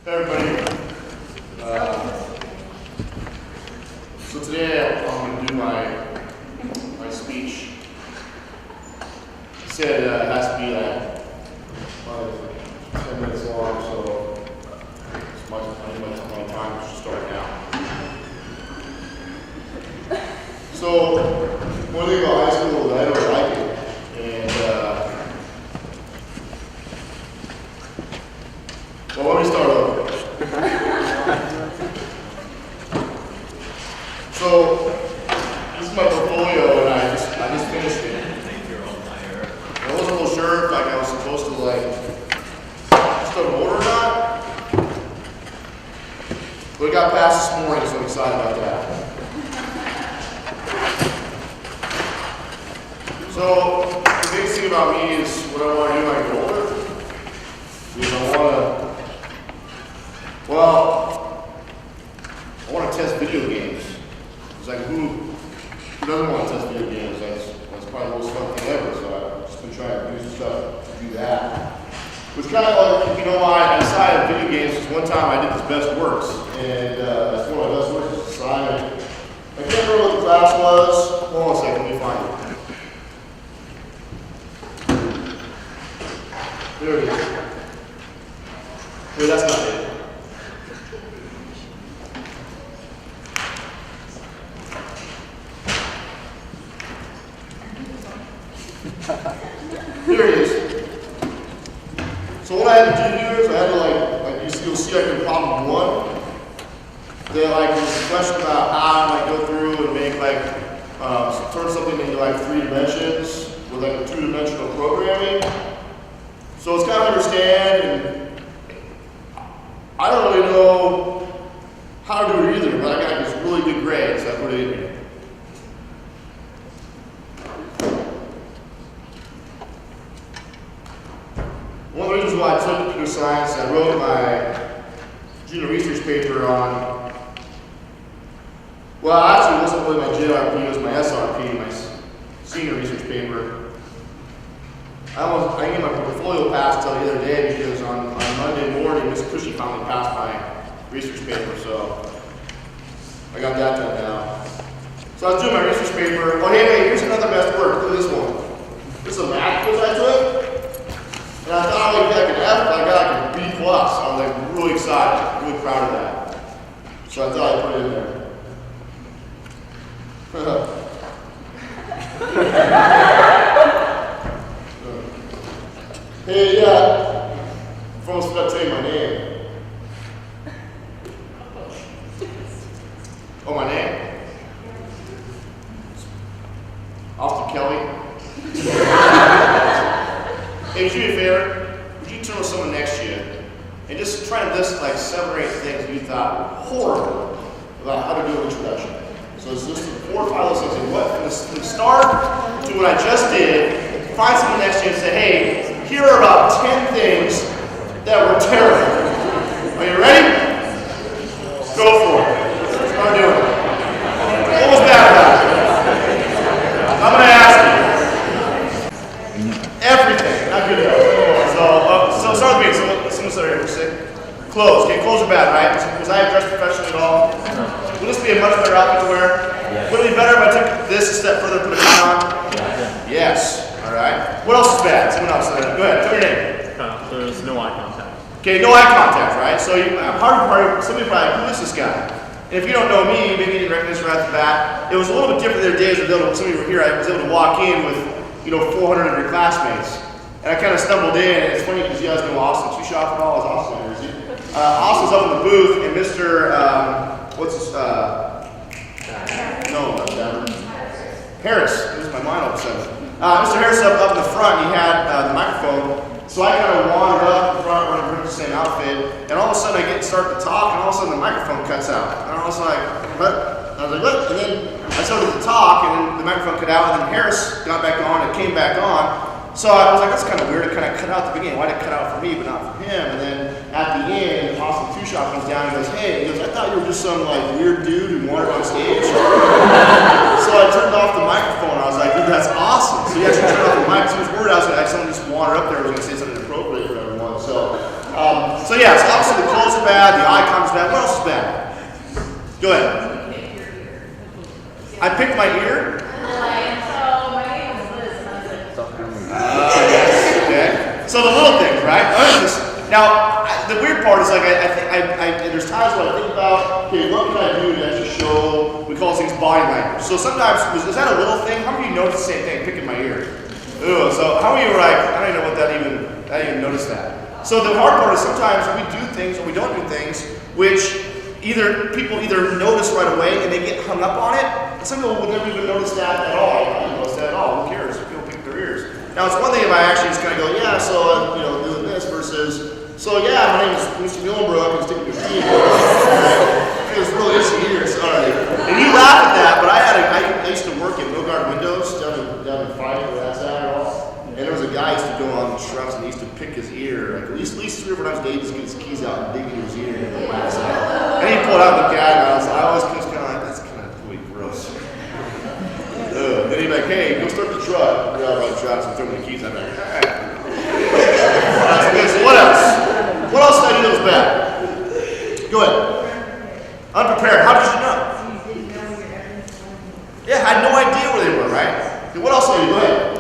Everybody, so today I'm going to do my speech. He said it has to be like 10 minutes long, so it's my time to start now. So one thing about high school is I don't like it, and well, let me start over. So this is my portfolio, and I just finished it. I wasn't a little sure if I was supposed to just go to order or not, but it got passed this morning, so I'm excited about that. So the biggest thing about me is what I want to do when I get older. Is I want to test video games. It's like who doesn't want to test video games? That's probably the most fun thing ever. So I've just been trying to do some stuff to do that. Which kind of like, aside of video games, just one time I did this Best Works, and it's one of my Best Works assignment. I can't remember what the class was. Hold on a second, let me find it. There it is. Wait, that's not it. Here it is. So what I had to do here is I had to you'll see in problem 1, there was a question about how I go through and make turn something into 3 dimensions with a 2-dimensional programming. So it's kind of understand, and I don't really know how to do it either, but I got this really good grade, so I put it in here. One of the reasons why I took computer science, I wrote my junior research paper on, well, actually it wasn't really my JRP, it was my SRP, my senior research paper. I didn't get my portfolio passed until the other day because on Monday morning, Ms. Cushy finally passed my research paper, so I got that done now. So I was doing my research paper. Oh, hey, here's another Best Work. Look at this one. This is a math quiz I took. And I thought I would get an F, but I got a B+. I was really excited, really proud of that. So I thought I'd put it in there. Hey, I almost forgot to tell you my name. Oh, my name? Austin Kelly. Hey, would you do me a favor? Would you turn with someone next to you and just try to list 7 or 8 things you thought were horrible about how to do an introduction? So it's just 4 or 5 of those things. And what, from the start to what I just did, find someone next to you and say, hey, here are about 10 things that were terrible. Are you ready? Go for it. Start doing it. What was bad about it? I'm going to ask you. Everything. Not good enough. So start with me. Someone start here for a second. Clothes. Okay, clothes are bad, right? Was I dressed professionally at all? Would this be a much better outfit to wear? Yes. Would it be better if I took this a step further and put a tie on? Yes. All right. What else is bad? Someone else. Go ahead. Tell your name. There's no eye contact. Okay, no eye contact, right? So somebody probably, who is this guy? And if you don't know me, maybe you didn't recognize right off the bat. It was a little bit different the other days. Some of you were here. I was able to walk in with 400 of your classmates, and I kind of stumbled in. And it's funny because you guys know Austin. You shop at all? Is Austin here? Is he? Austin's up in the booth, and Mr. What's his? No, not that. Harris. This is my mind all of a sudden. Mr. Harris up in the front, he had the microphone, so I kind of wandered up in front wearing the same outfit, and all of a sudden I start to talk, and all of a sudden the microphone cuts out. And I was like, what? I was like, what? And then I started to talk, and then the microphone cut out, and then Harris got back on, and came back on. So I was like, that's kind of weird, it kind of cut out at the beginning. Why did it cut out for me, but not for him? And then at the end, Austin Two Shop comes down and goes, hey, I thought you were just some weird dude who wandered on stage. So I turned off the microphone, and I was like, dude, that's awesome. So he actually turned off the mic, so he was worried I was going to have someone just wander up there, was going to say something inappropriate for everyone. So yeah, so obviously the clothes are bad. bad, the eye contact is bad. What else is bad? Go ahead. I picked my ear? Yes, okay. So the little things, right? Now, the weird part is like, there's times when I think about, okay, what can I do to actually show, we call things body language. So sometimes, is that a little thing? How many of you notice the same thing, picking my ear? Ooh, so how many of you were like, I don't even know what I didn't even notice that. So the hard part is sometimes we do things or we don't do things which people either notice right away and they get hung up on it. Some people would never even notice that at all. I don't notice that at all. Who cares? People pick their ears. Now it's one thing if I actually just kind of go, yeah, so I'm doing this versus, so yeah, my name is Mr. Millenbrook and sticking your feet. It was really itchy ears. All right. And you laugh at that, but I used to work at Bogart Windows down in Fife where that's at all. And there was a guy who used to go on the trucks and he used to pick his ear. Like at least 3 or 4 times a day, he just get his keys out and dig into his ear and go wax out. And he pulled out the gag and I always was kind of like, that's kind of really gross. Then he'd be like, hey, go start the truck. We all run trucks and throw me the keys out there. All right. So what else? What else did I do that was bad? Go ahead. Unprepared. How did you know? Yeah, I had no idea where they were, right? Okay, what else did I do? Go ahead.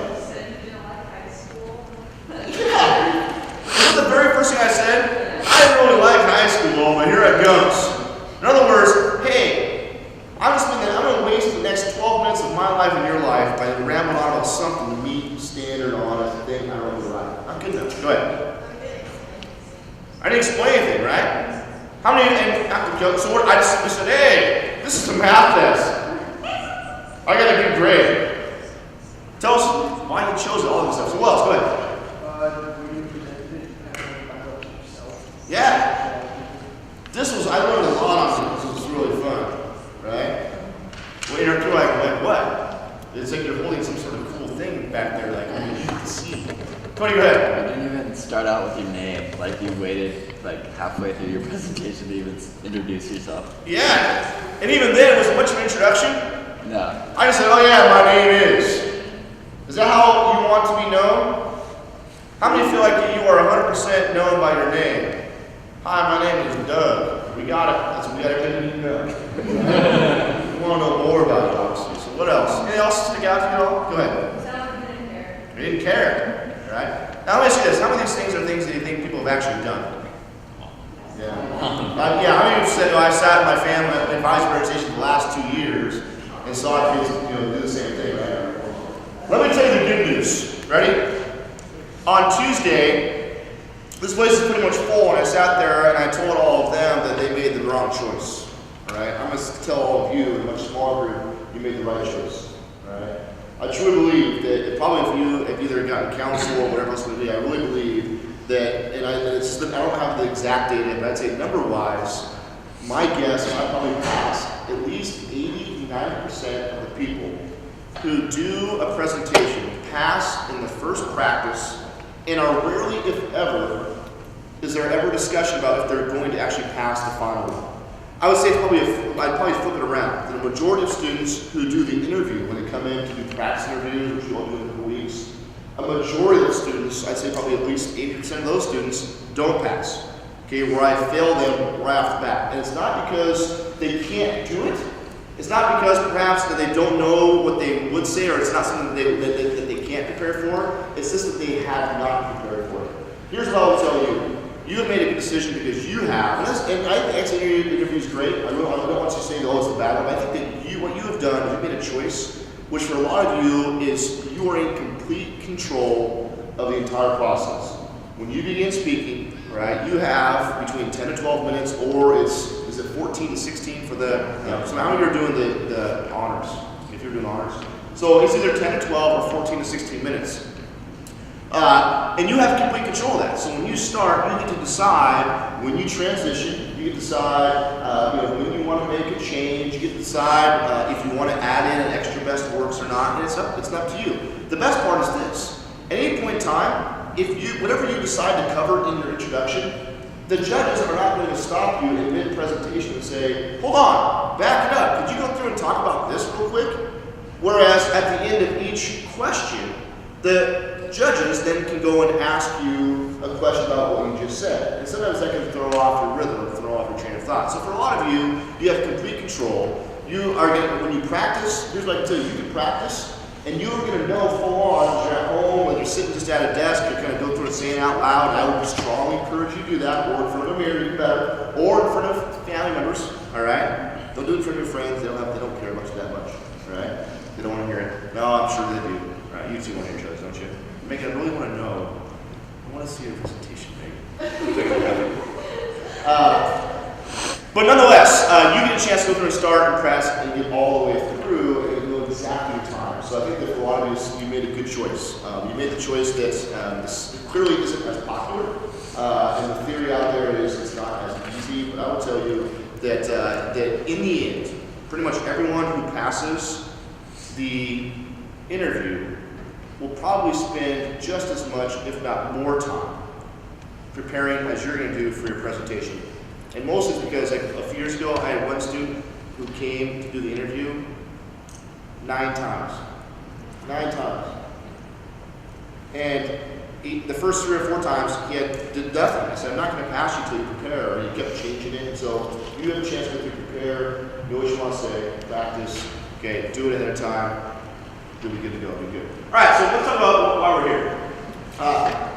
The very first thing I said, I didn't really like high school, but here it goes. In other words, hey, I'm going to waste the next 12 minutes of my life and your life by rambling on about something to meet standard on a thing I don't really like. Not good enough. Go ahead. I didn't explain anything, right? How many? So what? I just said, hey, this is a math test. I got a good grade. Tell us why you chose all of this stuff. So what else? Go ahead. Yeah. I learned a lot on this. This was really fun, right? Well, you're like, what? It's like you're holding some sort of cool thing back there, like, you can see. Tony, go ahead. You didn't even start out with your name. Like, you waited, like, halfway through your presentation to even introduce yourself. Yeah. And even then, it was much of an introduction. No. I just said, oh yeah, my name is. Is that how you want to be known? How many feel like you are 100% known by your name? Hi, my name is Doug. We got it. We got everything we need to know. We want to know more about you, obviously. So what else? Anything else stick out to you all? Go ahead. Someone didn't care. You didn't care, right? Now let me ask you this. How many of these things are things that you think people have actually done? Yeah. How many of you said, I sat in my family advisory presentation the last 2 years and saw kids do the same thing, right? Let me tell you the good news. Ready? On Tuesday, this place is pretty much full, and I sat there and I told all of them that they made the wrong choice. Right? I'm going to tell all of you, in a much smaller group, you made the right choice. Right? I truly believe that probably if you have either gotten counsel or whatever else it would be, I really believe that, and I don't have the exact data, but I'd say number-wise, my guess is I probably passed at least 80-90% of the people who do a presentation pass in the first practice and are rarely, if ever, is there ever discussion about if they're going to actually pass the final one. I would say I'd probably flip it around. The majority of students who do the interview when they come in to do practice interviews, which you all do in a couple weeks, a majority of the students, I'd say probably at least 80% of those students don't pass. Okay, where I fail them right off the bat. And it's not because they can't do it. It's not because perhaps that they don't know what they would say, or it's not something that they can't prepare for. It's just that they have not prepared for it. Here's what I will tell you. You have made a good decision because you have, and I think actually your interview is great. I don't want you to say, oh, it's the bad one. I think that what you have done, you've made a choice, which for a lot of you is you are in complete control of the entire process. When you begin speaking, right, you have between 10 to 12 minutes, or is it 14 to 16 for the, so how many are doing the honors, if you're doing honors? So it's either 10 to 12 or 14 to 16 minutes. And you have complete control of that. So when you start, you get to decide when you transition, you get to decide when you want to make a change, you get to decide if you want to add in an extra best works or not, and it's up to you. The best part is this. At any point in time, whatever you decide to cover in your introduction, the judges are not going to stop you in mid-presentation and say, hold on, back it up. Could you go through and talk about this real quick? Whereas at the end of each question, the judges then can go and ask you a question about what you just said. And sometimes that can throw off your rhythm, throw off your train of thought. So for a lot of you, you have complete control. You are going to, when you practice, here's what I can tell you, you can practice, and you're going to know full on as you're at home, when you're sitting just at a desk, you're kind of go through and saying out loud, and I would strongly encourage you to do that, or in front of a mirror, even better, or in front of family members, all right? Don't do it in front of your friends, they don't care much that much, all right? They don't want to hear it. No, I'm sure they do. All right, you two want to hear each other, don't you? Make it, I really want to know. I want to see your presentation, maybe. But nonetheless, you get a chance to go through and start and press and get all the way through and know exactly your time. So I think that for a lot of you made a good choice. You made the choice that this clearly isn't as popular, and the theory out there is it's not as easy. But I will tell you that that in the end, pretty much everyone who passes the interview will probably spend just as much, if not more time, preparing as you're going to do for your presentation. And mostly it's because like a few years ago, I had one student who came to do the interview 9 times. 9 times. And the first 3 or 4 times, he did nothing. I said, I'm not going to pass you till you prepare. And he kept changing it. And so you have a chance to prepare, know what you want to say, practice, okay, do it ahead of time. You'll be good to go, be good. All right, so let's talk about why we're here.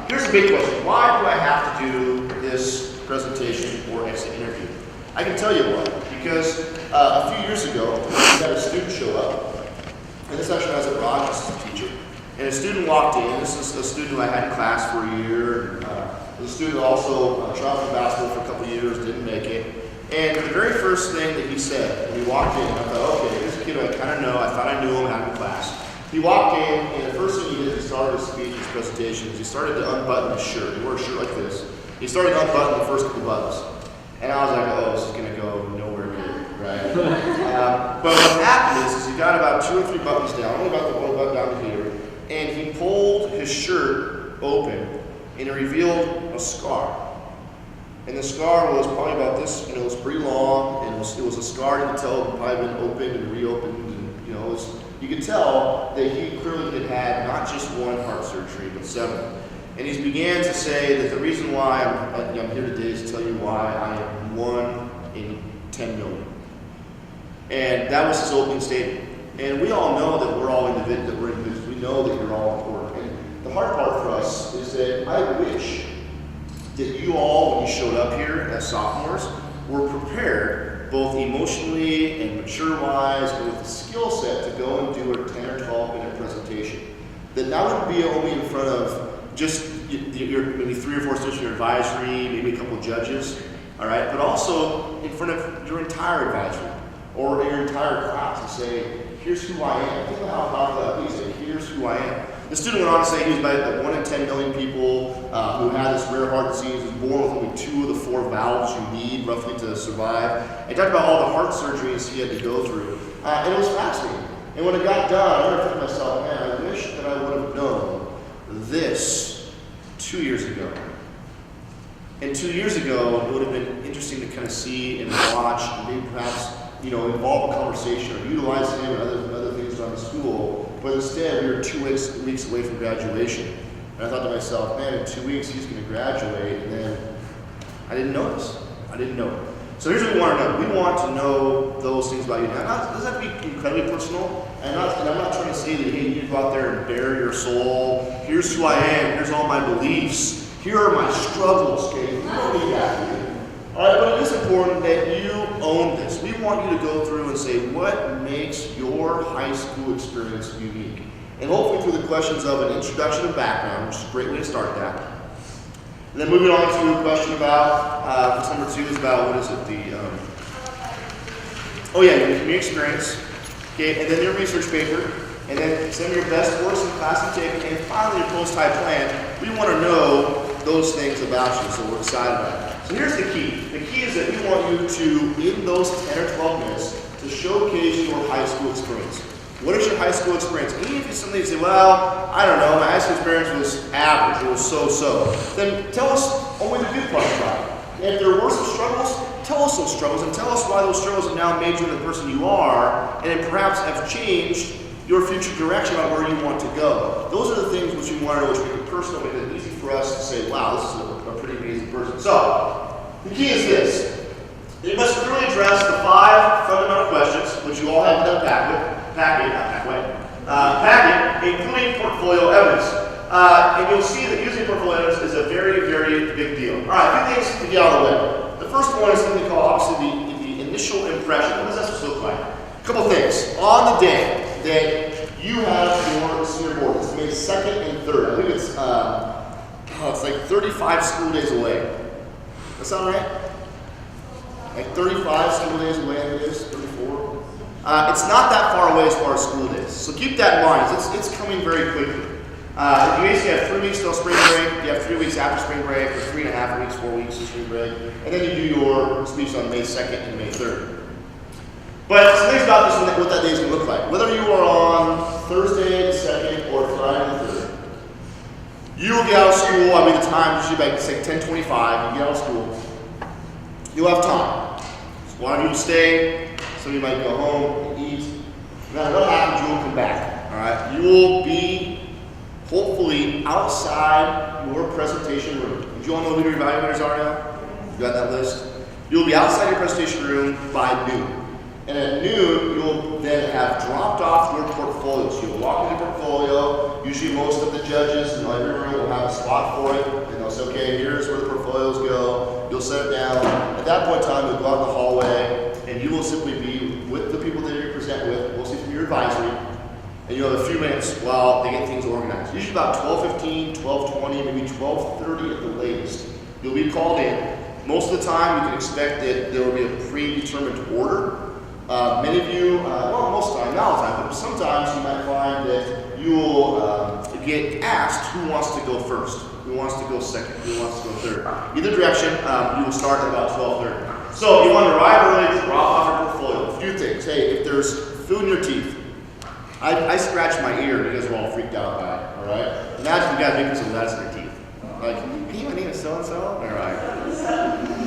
Here's a big question. Why do I have to do this presentation or exit interview? I can tell you why. Because a few years ago, we had a student show up, and this actually has a Rogers as a teacher. And a student walked in. This is a student who I had in class for a year. The student also traveled for basketball for a couple of years, didn't make it. And the very first thing that he said when he walked in, I thought, okay, here's a kid who I kind of know. I thought I knew him, had him in class. He walked in, and the first thing he did, he started his speech, his presentation, is he started to unbutton his shirt. He wore a shirt like this. He started to unbutton the first couple buttons. And I was like, oh, this is going to go nowhere good, right? But what happened is he got about 2 or 3 buttons down, only about the 1 button down here, and he pulled his shirt open, and it revealed a scar. And the scar was probably about this, it was pretty long, and it was a scar you could tell had probably been opened and reopened, and you could tell that he clearly had not just 1 heart surgery, but 7. And he began to say that the reason why I'm here today is to tell you why I am 1 in 10 million. And that was his opening statement. And we all know that we're all individuals. We know that you're all important. And the hard part for us is that I wish that you all, when you showed up here as sophomores, were prepared both emotionally and mature-wise and with the skill set to go and do a 10 or 12-minute presentation. That wouldn't be only in front of just maybe 3 or 4 students in your advisory, maybe a couple of judges, all right? But also in front of your entire advisory or your entire class and say, here's who I am. Think about how powerful that is. Say, here's who I am. The student went on to say he was about 1 in 10 million people who had this rare heart disease, was born with only 2 of the 4 valves you need roughly to survive. And talked about all the heart surgeries he had to go through. And it was fascinating. And when it got done, I remember thinking to myself, man, I wish that I would have known this 2 years ago. And 2 years ago, it would have been interesting to kind of see and watch and maybe perhaps, involve a conversation or utilize him and other things around the school. But instead, we were 2 weeks away from graduation. And I thought to myself, man, in 2 weeks he's going to graduate. And then I didn't know this. I didn't know it. So here's what we want to know. We want to know those things about you. Now, it doesn't have to be incredibly personal. And I'm not trying to say that, hey, you need to go out there and bare your soul. Here's who I am. Here's all my beliefs. Here are my struggles, okay? You don't need that. All right, but it is important that you own this. We want you to go through and say, what makes your high school experience unique? And hopefully through the questions of an introduction and background, which is a great way to start that. And then moving on to a question about, number 2 is about, what is it, your community experience, okay, and then your research paper, and then some of your best works in class and take, and finally your post-high plan. We want to know those things about you, so we're excited about it. So here's the key. The key is that we want you to, in those 10 or 12 minutes, to showcase your high school experience. What is your high school experience? Even if it's something you say, well, I don't know, my high school experience was average, it was so-so. Then tell us only the good parts about it. And if there were some struggles, tell us those struggles and tell us why those struggles have now made you the person you are and then perhaps have changed your future direction on where you want to go. Those are the things which we want to know, which make it personal, make it easy for us to say, wow, this is a pretty amazing person. So, the key is this. You must clearly address the 5 fundamental questions, which you all have in that packet, including portfolio evidence. And you'll see that using portfolio evidence is a very, very big deal. All right, a few things to get out of the way. The first one is something called, obviously, the initial impression. What does that supposed to look like? A couple things. On the day that you have your senior board, it's May 2nd and 3rd. I believe it's like 35 school days away. That sound right? Like 35 school days away, I think it is, 34. It's not that far away as far as school days. So keep that in mind. It's coming very quickly. You basically have 3 weeks till spring break. You have 3 weeks after spring break, or 3.5 weeks, 4 weeks of spring break. And then you do your speech on May 2nd and May 3rd. But some things about this, what that day is going to look like. Whether you are on Thursday the 2nd or Friday the 3rd, you will get out of school, I mean the time, usually by say 10:25, you get out of school. You'll have time. So one of you will stay, some of you might go home and eat. Now what happens, you will come back. Alright? You will be hopefully outside your presentation room. Do you all know who your evaluators are now? You got that list? You'll be outside your presentation room by noon. And at noon, you'll then have dropped off your portfolio. So you'll walk into your portfolio. Usually most of the judges in every room will have a spot for it. And they'll say, okay, here's where the portfolios go. You'll set it down. At that point in time, you'll go out in the hallway, and you will simply be with the people that you present with, mostly from your advisory. And you'll have a few minutes while they get things organized. Usually about 12:15, 12:20, maybe 12:30 at the latest. You'll be called in. Most of the time, you can expect that there will be a predetermined order. Many of you, well, most of the time, not all the time, but sometimes you might find that you will get asked who wants to go first, who wants to go second, who wants to go third. Either direction, you will start at about 12:30. So you want to arrive early, drop off your portfolio. A few things. Hey, if there's food in your teeth, I scratched my ear, and you guys were all freaked out by it, all right? Imagine you guys making some nuts in your teeth. Like, hey, my name is so-and-so. All right.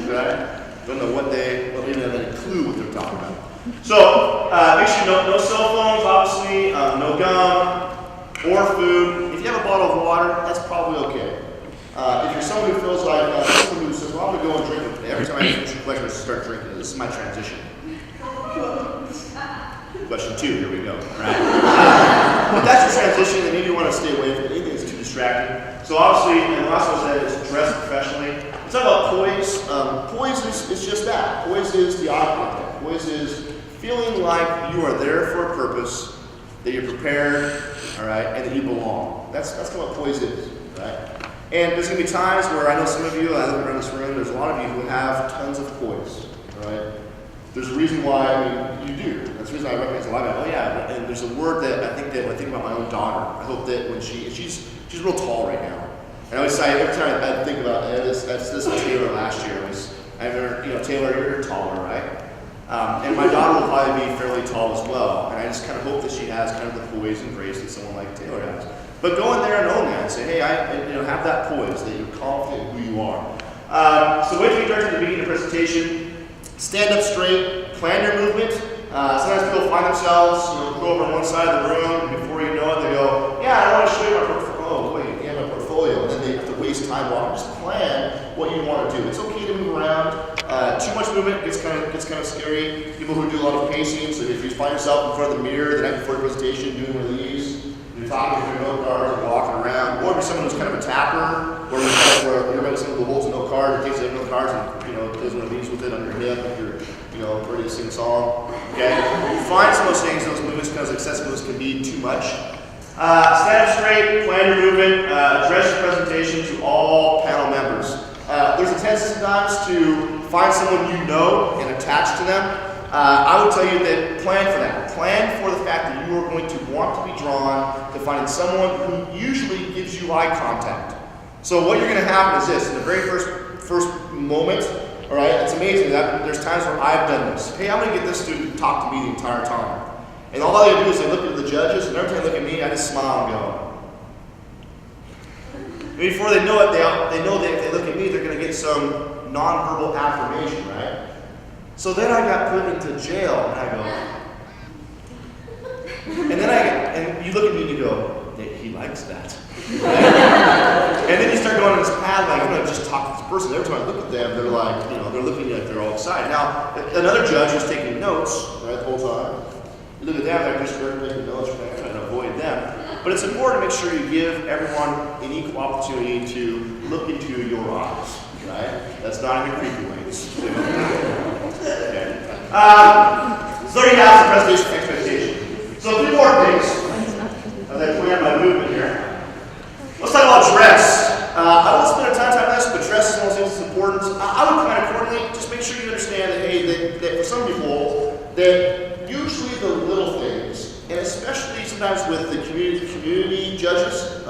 Right? Don't know what they don't have any clue what they're talking about. So, make sure no cell phones, obviously, no gum, or food. If you have a bottle of water, that's probably okay. If you're someone who feels like, someone who says, well, I'm going to go and drink with me. Every time I finish a question, I start drinking. This is my transition. Question 2, here we go. Right? But that's your transition, and maybe you want to stay away from anything that's too distracting. So obviously, and the last one I said is dress professionally. Let's talk about poise. Poise is just that. Poise is the eye contact. Poise is feeling like you are there for a purpose, that you're prepared, all right, and that you belong. That's kind of what poise is, right? And there's going to be times where I know some of you, I look around this room, there's a lot of you who have tons of poise, all right? There's a reason why you do. That's the reason I recognize a lot of it. Oh yeah, and there's a word that I think that when I think about my own daughter, I hope that when she's real tall right now. And I always say, every time I think about this Taylor last year, I remember, Taylor, you're taller, right? And my daughter will probably be fairly tall as well. And I just kind of hope that she has kind of the poise and grace that someone like Taylor has. But go in there and own that and say, hey, have that poise, that you're confident in who you are. So wait till you start to the beginning of the presentation. Stand up straight, plan your movement. Sometimes people find themselves, go over on one side of the room, and before you know it, they go, yeah, I want to show you my portfolio. Oh, wait, you have my portfolio. And then they have to waste time walking. Just plan what you want to do. It's okay to move around. Too much movement gets kind of scary. People who do a lot of pacing, so if you find yourself in front of the mirror the night before your presentation doing one of these, you're talking to your note cards and walking around, or if you're someone who's kind of a tapper, or where you're maybe someone who holds a note card and takes the note cards and does one of these with it on your hip if you're ready to sing a song. Okay? Find some of those things, those movements, because excessive movements can be too much. Stand up straight, plan your movement, address your presentation to all panel members. There's a tendency sometimes to find someone you know and attach to them. I would tell you that plan for that. Plan for the fact that you are going to want to be drawn to finding someone who usually gives you eye contact. So what you're going to happen is this, in the very first moment, all right, it's amazing that there's times where I've done this. Hey, I'm going to get this student to talk to me the entire time. And all they do is they look at the judges, and every time they look at me, I just smile and go. And before they know it, they know that if they look at me, they're going to get some nonverbal affirmation, right? So then I got put into jail, and I go, and then I you look at me and you go, he likes that. And then you start going on this path, like, I'm going to just talk to this person. Every time I look at them, they're like, they're looking like they're all excited. Now, another judge who's taking notes, right, the whole time, you look at them, they're just taking notes, right, trying to avoid them. But it's important to make sure you give everyone an equal opportunity to look into your eyes, right? That's not in the creepy ways. Okay. So there you have the presentation expectation. So 3 more things as I plan my movement here. Let's talk about dress. I won't spend a ton of time on this, but dress is one of the things that's important. I would plan accordingly. Just make sure you understand that, hey, that for some people, that usually the little things, and especially sometimes with the community judges,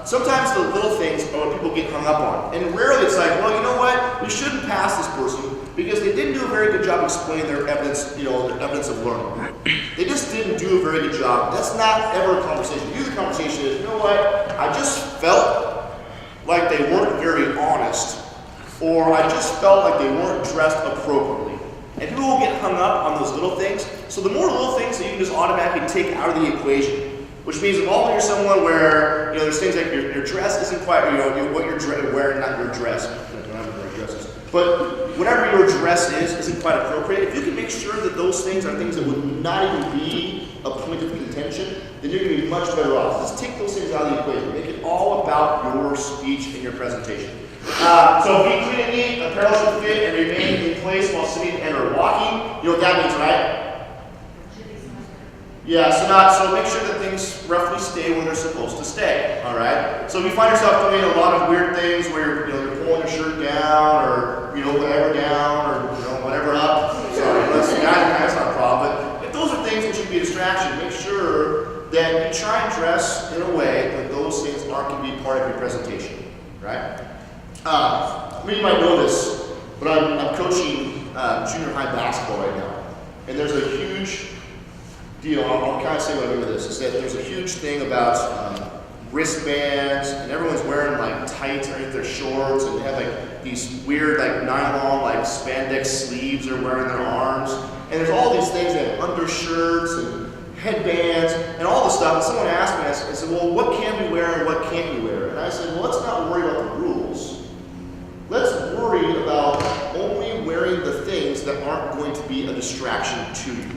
sometimes the little things are what people get hung up on. And rarely it's like, well, you know what? We shouldn't pass this person because they didn't do a very good job explaining their evidence, their evidence of learning. They just didn't do a very good job. That's not ever a conversation. Usually the conversation is, you know what? I just felt like they weren't very honest, or I just felt like they weren't dressed appropriately. And people will get hung up on those little things. So the more little things that you can just automatically take out of the equation, which means if all you're someone where there's things like your dress isn't quite, what you're wearing, not your dress. I don't have wearing dresses. But whatever your dress isn't quite appropriate. If you can make sure that those things are things that would not even be a point of contention, then you're going to be much better off. Just take those things out of the equation. Make it all about your speech and your presentation. So be clean and neat, apparel should fit and remain in place while sitting and or walking. You know what that means, right? Yeah, so make sure that things roughly stay where they're supposed to stay, all right? So if you find yourself doing a lot of weird things where you're pulling your shirt down or, whatever down or, whatever up, sorry, that's not a problem. But if those are things that should be a distraction, make sure that you try and dress in a way that those things aren't going to be part of your presentation, right? You might know this, but I'm coaching junior high basketball right now. And there's a huge deal, I'll kind of say what I mean with this, is that there's a huge thing about wristbands, and everyone's wearing like tights underneath their shorts, and they have like these weird like nylon like spandex sleeves they're wearing their arms. And there's all these things that have undershirts and headbands and all this stuff. And someone asked me, I said, well, what can we wear and what can't we wear? And I said, well, let's not worry about the rules. Let's worry about only wearing the things that aren't going to be a distraction to you.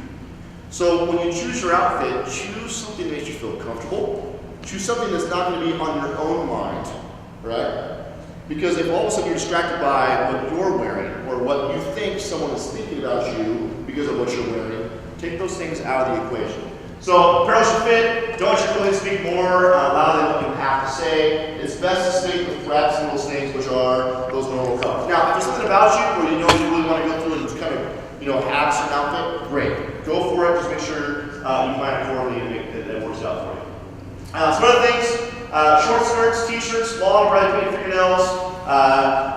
So when you choose your outfit, choose something that makes you feel comfortable. Choose something that's not going to be on your own mind, right? Because if all of a sudden you're distracted by what you're wearing or what you think someone is thinking about you because of what you're wearing, take those things out of the equation. So apparel should fit. Don't really speak more louder than what you have to say. It's best to stick with reps and those things which are those normal colors. Now, if there's something about you where you really want to go through and just kind of have a certain outfit, great. Go for it. Just make sure you find it for me and make that works out for you. Some other things, short skirts, t-shirts, long, brightly painted fingernails,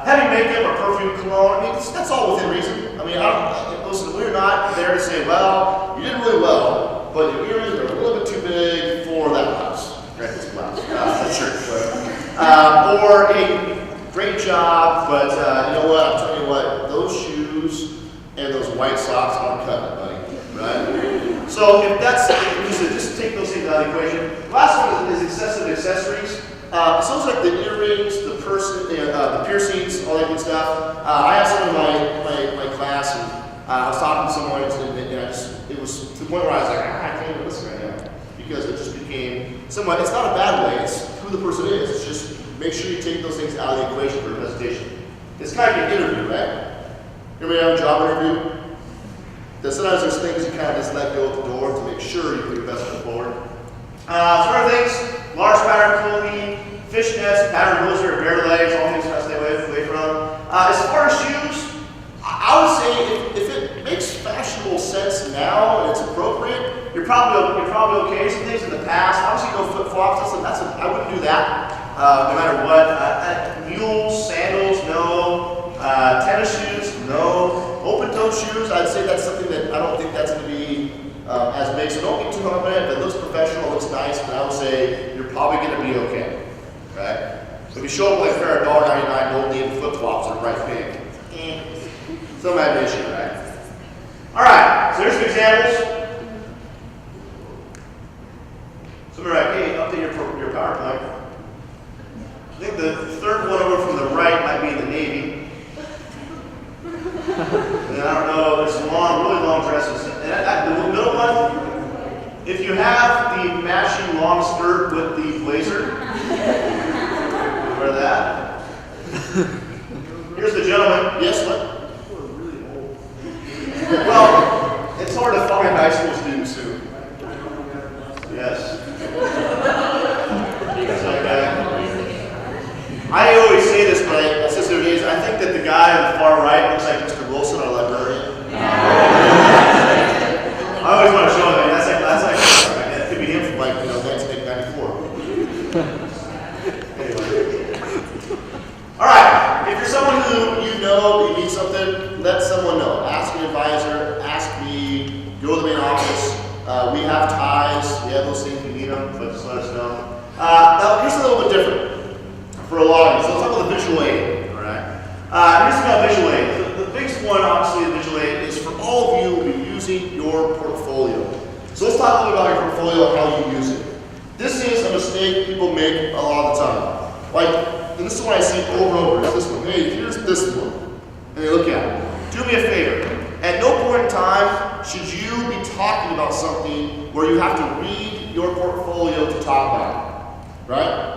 heavy makeup or perfume cologne. That's all within reason. Listen, we're not there to say, well, you did really well, but your earrings are a little bit too big for that blouse. Right, it's a blouse. That shirt. Or a great job, but you know what? I'm telling you what, those shoes and those white socks aren't cutting it, buddy. Right? So if that's, just take those things out of the equation. Last one is excessive accessories. Sounds like the earrings, the piercings, all that good stuff. I have some in my class, and I was talking to someone, and it was to the point where I was like, I can't even listen right now. Because it just became somewhat, it's not a bad way, it's who the person is. It's just make sure you take those things out of the equation for a presentation. It's kind of like an interview, right? Everybody have a job interview? That sometimes there's things you kind of just let go at the door to make sure you put your best foot forward. Some other things, large pattern clothing, fishnets, patterned hosiery, or bare legs, all things to stay away from. As far as shoes, I would say if it makes fashionable sense now and it's appropriate, you're probably okay. Some things in the past, obviously no flip-flops, I wouldn't do that, no matter what. Mules, sandals, no. Tennis shoes, no. Open-toed shoes, I'd say that's something that I don't think that's going to be as big. So don't get too hung up on it. If it looks professional, it looks nice, but I would say you're probably going to be okay. Right? So if you show up with a pair of $1.99 gold needed flip-flops in the right pink, some have an issue, right? All right, so here's some examples. Somebody like, hey, update your PowerPoint. I think the third one over from the right might be the Navy. And I don't know, there's some long, really long dresses. And the middle one, if you have the matching long skirt with the blazer, wear that. Here's the gentleman. Yes, what? Well, it's hard to find high school students who. Yes. It's like, I always say this, but I said there days. I think that the guy on the far right looks like Mr. Wilson, our librarian. I always want to show him. That could be him from 1994. Anyway. All right. If you're someone who you need something, let someone know. Ask an advisor. Ask me. Go to the main office. We have ties. We have those things. We need them, but just let us know. Now, here's a little bit different. For a lot of you. So let's talk about the visual aid, all right? Here's about visual aid. The biggest one, obviously, the visual aid is for all of you who are using your portfolio. So let's talk a little bit about your portfolio and how you use it. This is a mistake people make a lot of the time. And this is what I see over and over, is this one. Hey, here's this one. And they look at it. Do me a favor. At no point in time should you be talking about something where you have to read your portfolio to talk about it, right?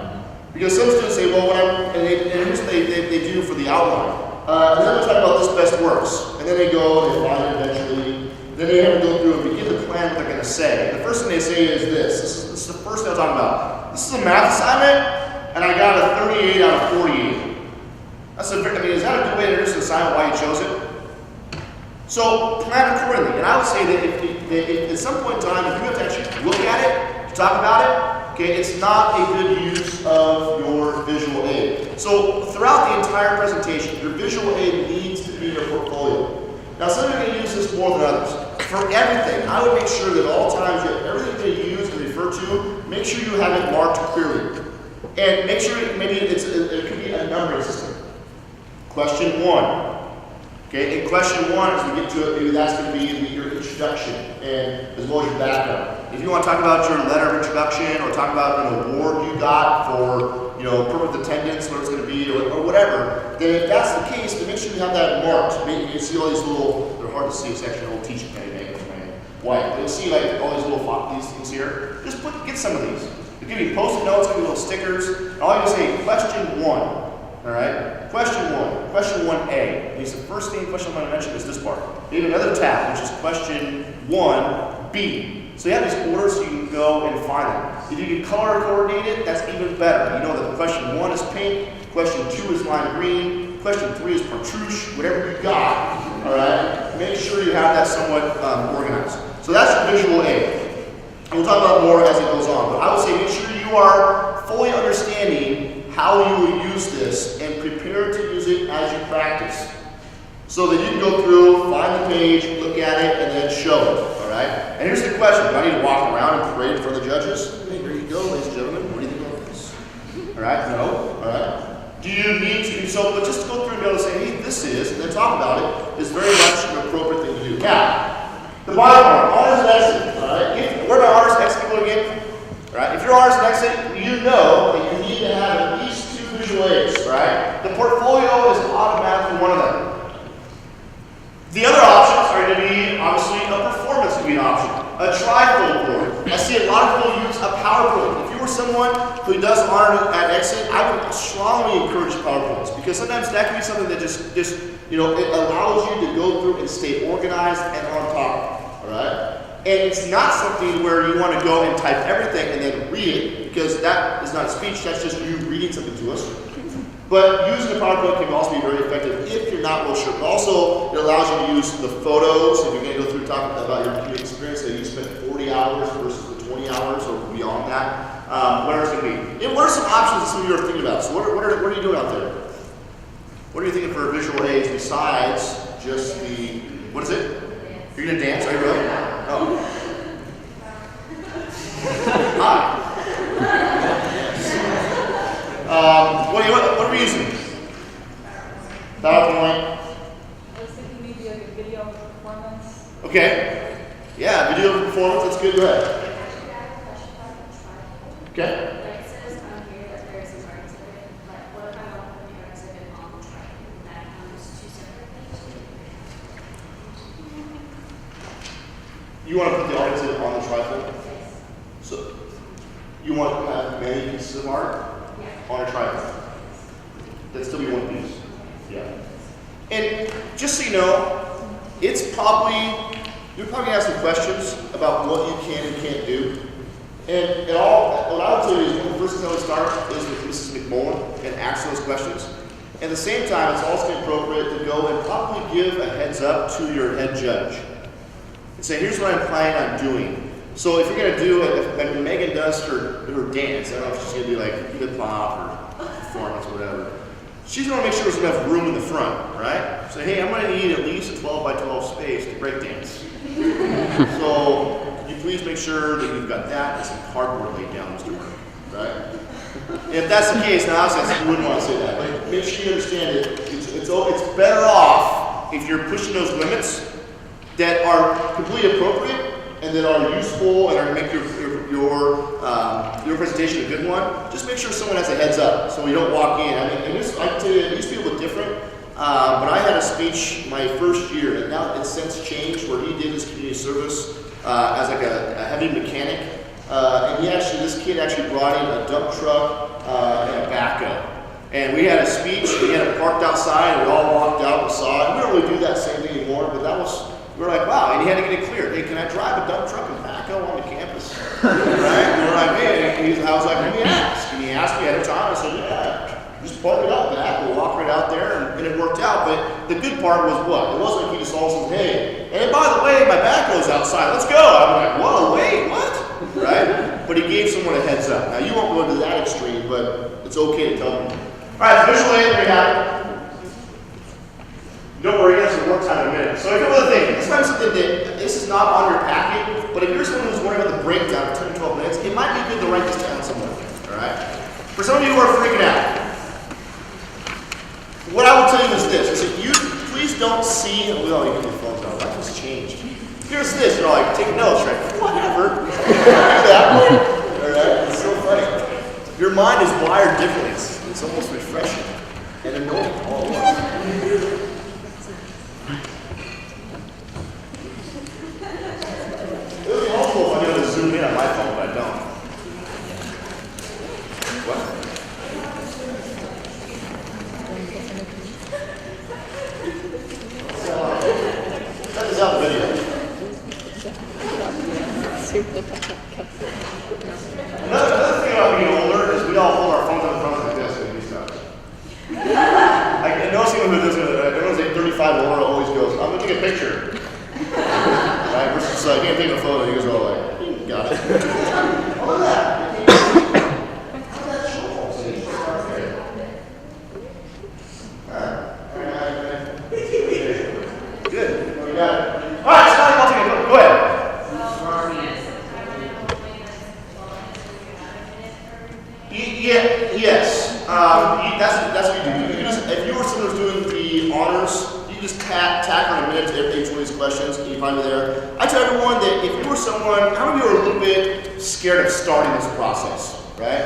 Because some students say, well, and here's what they do for the outline. And then they talk about this best works. And then they go and they find it eventually. Then they have to go through and begin to plan what they're going to say. And the first thing they say is this. This is the first thing I'm talking about. This is a math assignment, and I got a 38 out of 48. Is that a good way to introduce an assignment, why you chose it? So plan accordingly. And I would say that if at some point in time, if you have to actually look at it, to talk about it, okay, it's not a good use of your visual aid. So throughout the entire presentation, your visual aid needs to be in your portfolio. Now, some of you are going to use this more than others. For everything, I would make sure that at all times you have everything that you use and refer to, make sure you have it marked clearly. And make sure it could be a numbering system. Question 1. Okay, in question 1, as we get to it, maybe that's going to be your introduction and as well as your backup. If you want to talk about your letter of introduction or talk about an award you got for, perfect attendance, what it's going to be, or whatever, then if that's the case, then make sure you have that marked. Maybe you can see all these little, they're hard to see, it's actually an old teaching penny made with my white. But you'll see all these little these things here. Just get some of these. They'll give you Post-it notes, give you little stickers, and all you say, question 1. All right? Question 1. Question 1A. At least the first question I'm going to mention is this part. You have another tab, which is question 1B. So you have these orders so you can go and find them. If you can color coordinate it, that's even better. You know that question 1 is pink, question 2 is lime green, question 3 is cartouche, whatever you got. All right? Make sure you have that somewhat organized. So that's your visual aid. And we'll talk about more as it goes on. But I would say make sure you are fully understanding how you will use this and prepare to use it as you practice. So that you can go through, find the page, look at it, and then show it. All right? And here's the question. Do I need to walk around and parade in front of the judges? Hey, here you go, ladies and gentlemen. What do you think about this? All right? No? All right? Do you need to do so? But just go through and be able to say, hey, this is, and then talk about it, is very much an appropriate thing to do. Now, the bottom part, honors and exit. All right? Where do honors and exit go again? All right? If you're honors and exit, you know that you need to have at least 2 visual aids. Right? The portfolio is automatically one of them. The other options are going to be, obviously, a performance to be an option. A trifold board. I see a lot of people use a PowerPoint. If you were someone who does honor at exit, I would strongly encourage PowerPoints because sometimes that can be something that just it allows you to go through and stay organized and on top. All right? And it's not something where you want to go and type everything and then read it because that is not speech, that's just you reading something to us. But using the PowerPoint can also be very effective if you're not real sure. But also, it allows you to use the photos. If you're going to go through talking about your community experience, that you spent 40 hours versus the 20 hours or beyond that, whatever it's going to be. And what are some options that some of you are thinking about? So what are you doing out there? What are you thinking for visual aids besides just the, what is it? You're going to dance? Are you really? Oh. Hi. What are we using? PowerPoint. I was thinking maybe like a video performance. Okay. Yeah, video performance, that's good. Go ahead. Okay? Like it says on here that there is an art exhibit, like what if I want to put the art exhibit on the track? That counts two separate things? You want to put the art exhibit on the tripod? Yes. So you want to have many pieces of art Yeah. on a tripod. That'd still be one piece. Yeah. And just so you know, it's probably, you're probably gonna ask some questions about what you can and can't do. And what I would tell you is one of the first things I would start is with Mrs. McMullen and ask those questions. At the same time, it's also appropriate to go and probably give a heads up to your head judge and say, here's what I'm planning on doing. So if you're gonna do it, if like when Megan does her dance, I don't know if she's gonna do like hip hop or performance or whatever. She's gonna make sure there's enough room in the front, right? So hey, I'm gonna need at least a 12 by 12 space to break dance. So can you please make sure that you've got that and some cardboard laid down, Mr. Work, right? And if that's the case, now obviously you wouldn't want to say that, but make sure you understand it. It's better off if you're pushing those limits that are completely appropriate and that are useful and are make your presentation a good one. Just make sure someone has a heads up so we don't walk in. I mean, I can tell you, it used to be a little bit different, but I had a speech my first year, and now it's since changed where he did his community service as like a heavy mechanic, and this kid actually brought in a dump truck and a backhoe. And we had a speech, we had it parked outside, and we all walked out and saw it. We don't really do that same thing anymore, but we were like, wow, and he had to get it cleared. Hey, can I drive a dump truck and backhoe on the campus? Right? And we're like, hey, I was like, let me ask. And he asked me ahead of time, I said, yeah, just park it out back, we'll walk right out there, and it worked out. But the good part was what? It wasn't like he just all said, hey, and by the way, my backhoe's outside, let's go. I'm like, whoa, wait, what? Right? But he gave someone a heads up. Now, you won't go to that extreme, but it's okay to tell them. All right, visual aid, there you have it. Don't worry, you have some work time in a minute. So a couple of things. This might be something that, this is not on your packet, but if you're someone who's worried about the breakdown for 10 to 12 minutes, it might be good to write this down somewhere, all right? For some of you who are freaking out, what I will tell you is this, is that you please don't see, well, you get your phones out, life has changed. Here's this, you're all like, take notes, right? Whatever. Do that way, all right? It's so funny. Your mind is wired differently. It's almost refreshing and annoying all at once. It would be helpful if I knew how to zoom in on my phone, but I don't. What? Check this out video. Another thing about being older is we all hold our phones on front like this and do stuff. I know someone who does it, everyone's like 35 or older always goes, I'm gonna take a picture. Right? Versus I can't take a photo, you guys are all like, got it. All of that. How's that show? See? Good. We got it. Alright, so now I'll take a photo. Go ahead. Yes. That's what you do. If you were someone who's doing the honors, you can just tack on a minute to each one of these questions, and you find me there. I tell everyone that if you were someone, how many of you are a little bit scared of starting this process, right?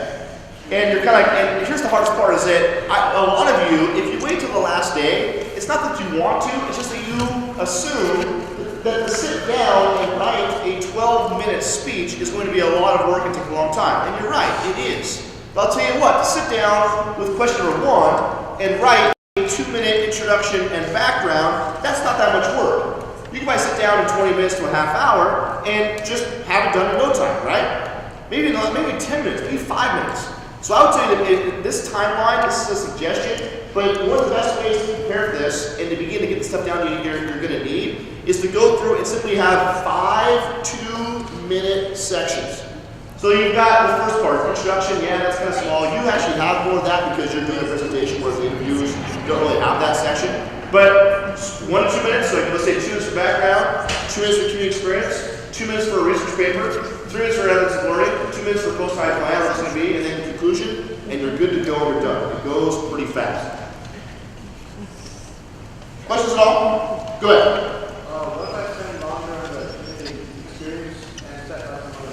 And you're kind of like, and here's the hardest part is that a lot of you, if you wait till the last day, it's not that you want to, it's just that you assume that to sit down and write a 12-minute speech is going to be a lot of work and take a long time. And you're right, it is. But I'll tell you what, to sit down with question number 1 and write a 2-minute introduction and background, that's not that much work. You can probably sit down in 20 minutes to a half hour and just have it done in no time, right? Maybe 10 minutes, maybe 5 minutes. So I would tell you that this timeline, this is a suggestion, but one of the best ways to prepare for this and to begin to get the stuff down you're going to need is to go through and simply have 5 2-minute sections. So you've got the first part, introduction, yeah, that's kind of small. You actually have more of that because you're doing a presentation where the interviewers don't really have that section. But 1 to 2 minutes, so let's say 2 minutes for background, 2 minutes for community experience, 2 minutes for a research paper, 3 minutes for evidence of learning, 2 minutes for post-high plan, what it's going to be, and then conclusion, and you're good to go and you're done. It goes pretty fast. Questions at all? Go ahead. What if I spend longer on the community experience and set up on the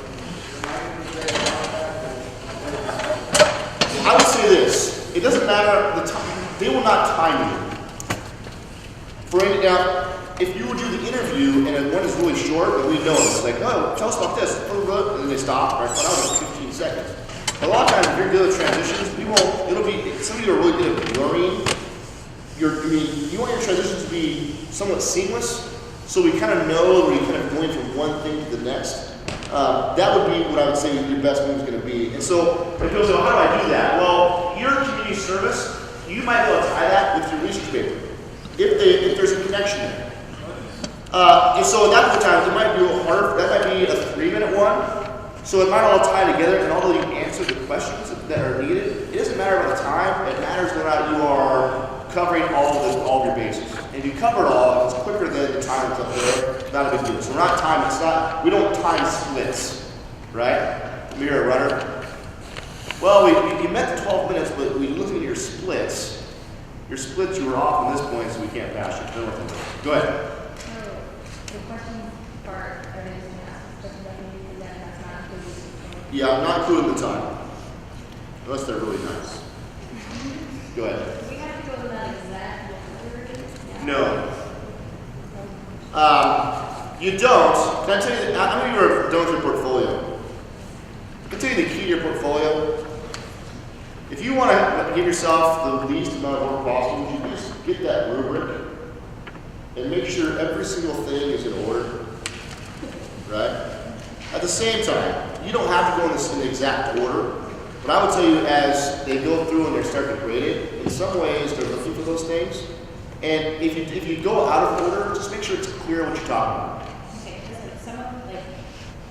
it doesn't matter the time. They will not time you. For any, now, if you would do the interview and one is really short, and we know it's like, oh, tell us about this, and then they stop, right? Well, that was 15 seconds. A lot of times, if you're good at transitions, we won't. It'll be some of you are really good at blurring. You want your transitions to be somewhat seamless, so we kind of know where you're kind of going from one thing to the next. That would be what I would say your best move is going to be. And so, it goes, well, how do I do that? Well, your community service, you might be able to tie that with your research paper, if there's a connection there. And so at that point in time, it might be a little harder. That might be a 3-minute one. So it might all tie together, and although you answer the questions that are needed, it doesn't matter about the time. It matters whether or not you are covering all of your bases. And if you cover it all, if it's quicker than the time that's up there, not a big deal. So we're not time. We don't time splits, right? Mirror runner. Well, you met the 12 minutes, but we looked at your splits. Your splits, you were off on this point, so we can't pass you. Go ahead. So the question part, everybody's going to ask this question, but maybe then that's not included. Yeah, I'm not including the time. Unless they're really nice. Go ahead. Do we have to go to that exact order? No. You don't. Can I tell you, how many of you are done with your portfolio? I can tell you the key to your portfolio. If you want to give yourself the least amount of work possible, you just get that rubric and make sure every single thing is in order, right? At the same time, you don't have to go in the exact order, but I would tell you as they go through and they start to grade it, in some ways they're looking for those things. And if you go out of order, just make sure it's clear what you're talking about. Okay, because some of, like,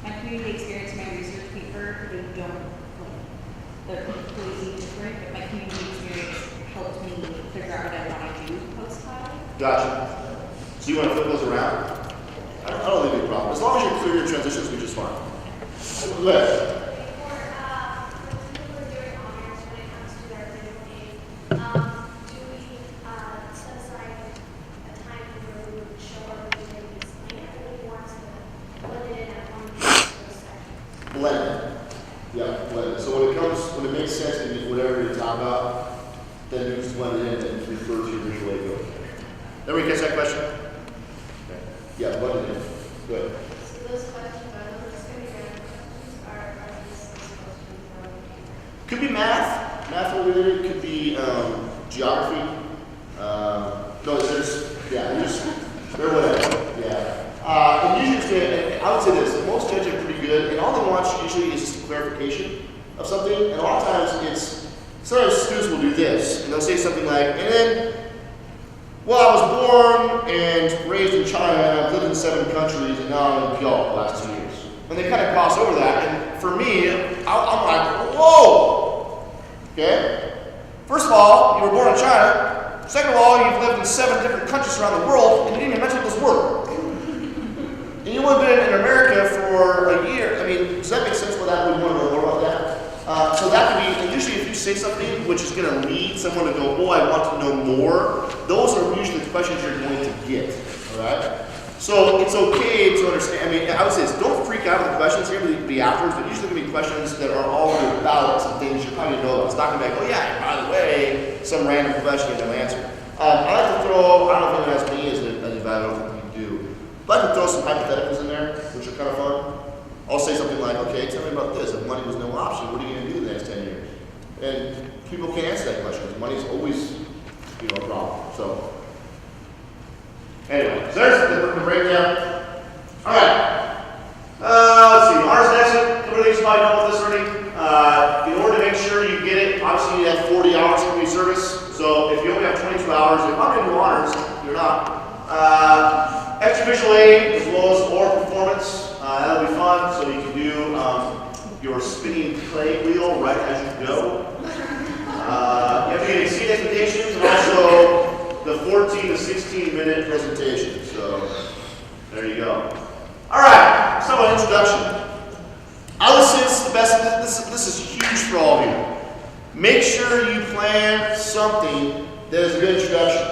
my community experience, my research paper, they don't, they're completely different, but my community experience helped me figure out what I want to do post-college. Gotcha. So you want to flip those around? I don't think it'd be a problem. As long as you're clear your transitions, which is fine. Go ahead. For people who are doing honors when it comes to their middle name, do we set aside a time where we would show our maybe explain it, or we want to blend it in at one section? Blend it. Yeah, blend it. So when it makes sense to do whatever you're talking about, then you just blend it in and refer to your visual aid. Everybody catch that question? Okay. Yeah, blend it in. Good. So those questions, are those going to be random questions, or are these supposed to be from? Could be math. Math related. Could be geography. No, there's whatever. Yeah. And usually, I would say this: most judges are pretty good, and all they want usually is just a clarification of something. And a lot of times, sometimes students will do this, and they'll say something like, and then. Well, I was born and raised in China, and I've lived in 7 countries, and now I'm in Pyeongchang the last 2 years. And they kind of cross over that, and for me, I'm like, whoa! Okay? First of all, you were born in China. Second of all, you've lived in 7 different countries around the world, and you didn't even mention what those were. And you only been in America for a year. I mean, does that make sense? Well, that we want to know more about that. So that could be, and usually if you say something which is going to lead someone to go, oh, I want to know more, those are usually the questions you're going to get, all right? So it's okay to understand, I mean, I would say this, don't freak out with the questions here, but be afterwards, but usually going to be questions that are already about some things you probably know about. It's not going to be like, oh yeah, by the way, some random question you don't answer. I like to throw, I don't know if anyone has me as an evaluator, I don't think you do, but I like to throw some hypotheticals in there, which are kind of fun. I'll say something like, okay, tell me about this. If money was no option, what are you going to do the next 10 years? And people can't answer that question because money's always, a problem. So, anyway, so there's the breakdown. All right. Let's see. Honors next. A couple of things you might know about this already. In order to make sure you get it, obviously you have 40 hours community service. So if you only have 22 hours, if I'm going to do honors, you're not. Extra visual aid as well as oral performance. That'll be fun, so you can do your spinning play wheel right as you go. You have to get exceed expectations and also the 14 to 16 minute presentation. So there you go. All right, let's talk about introduction. I would say this is the best. This is huge for all of you. Make sure you plan something that is a good introduction.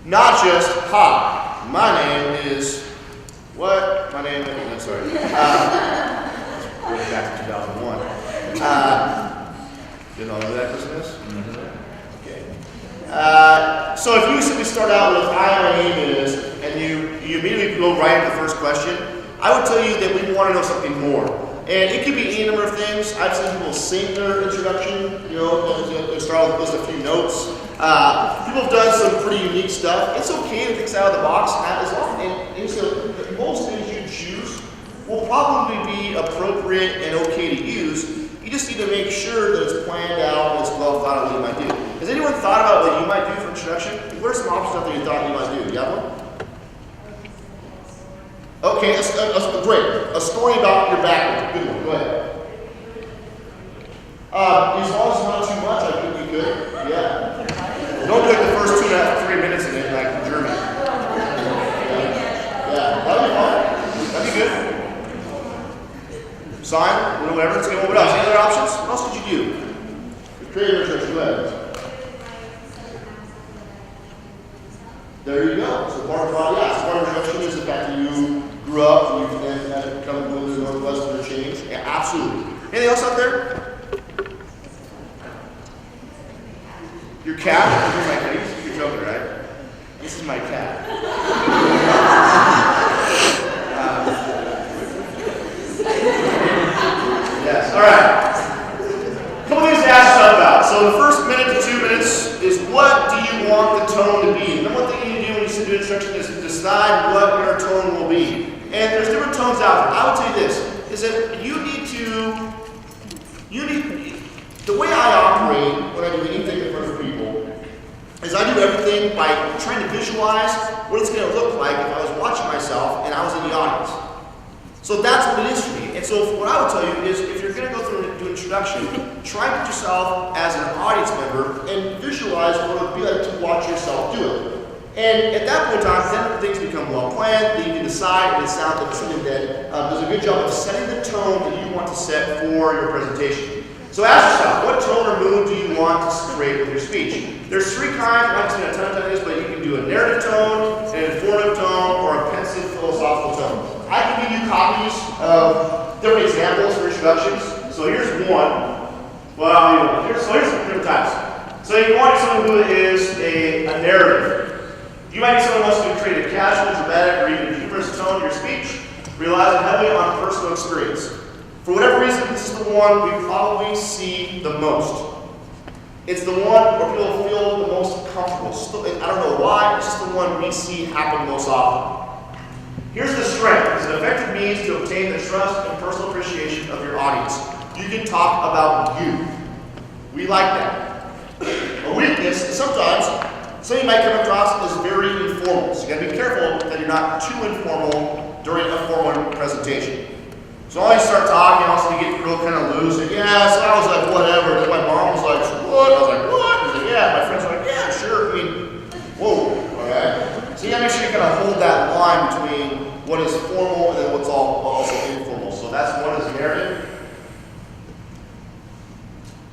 Not just, hi, my name is. What? My name is, I'm sorry. Going back to 2001. You know who that person is? Okay. So if you simply start out with hi, my name is, and you immediately go right into the first question, I would tell you that we want to know something more. And it could be any number of things. I've seen people sing their introduction, you know, and start with just a few notes. People have done some pretty unique stuff. It's okay to think out of the box, as long and so most things you choose will probably be appropriate and okay to use. You just need to make sure that it's planned out and it's well thought out what you might do. Has anyone thought about what you might do for introduction? What are some options out there you thought you might do? You have one? Okay, great. A story about your background. Good one. Go ahead. As long as it's not too much, I think you could. Yeah. Don't do like the first 2.5 to 3 minutes in it, like in German. Yeah. That'd be fun. That'd be good. Sign, whatever. Let's go. What else? Any other options? What else could you do? Creative research. Go ahead. There you go. So part of introduction is the fact that you grew up and you've then come to the Northwest for a change. Yeah, absolutely. Anything else out there? Your cat? Here's my cat. You're joking, right? This is my cat. Yes. All right. A couple things to ask yourself about. So the first minute to 2 minutes is what do you want the tone to be? The number one thing you do when you sit to instruction is decide what your tone will be. And there's different tones out there. I would tell you this, is that the way I operate when I do anything in front of people is I do everything by trying to visualize what it's going to look like if I was watching myself and I was in the audience. So that's what it is for me. And so what I would tell you is if you're going to go through and do an introduction, try to put yourself as an audience member and visualize what it would be like to watch yourself do it. And at that point in time, then things become well planned, that you can decide and it sounds like something that does a good job of setting the tone that you want to set for your presentation. So ask yourself, what tone or mood do you want to create with your speech? There's 3 kinds, I'm not going to spend a ton of time on this, but you can do a narrative tone, an informative tone, or a pensive philosophical tone. I can give you copies of different examples for introductions. So here's one. Well, here's different types. So you want someone who is a narrative. You might be someone who wants to create a casual, dramatic, or even humorous tone in your speech, relying heavily on personal experience. For whatever reason, this is the one we probably see the most. It's the one where people feel the most comfortable. I don't know why, it's just the one we see happen most often. Here's the strength. It's an effective means to obtain the trust and personal appreciation of your audience. You can talk about you. We like that. A weakness is sometimes something you might come across as very informal. So you gotta be careful that you're not too informal during a formal presentation. So all you start talking, also you get real kind of loose. And yeah, so I was like, whatever. Then my mom was like, what? I was like, what? He's like, yeah. My friends were like, yeah, sure. I mean, whoa, all right. So you gotta make sure you kind of hold that line between what is formal and then what's also informal. So that's one is narrative.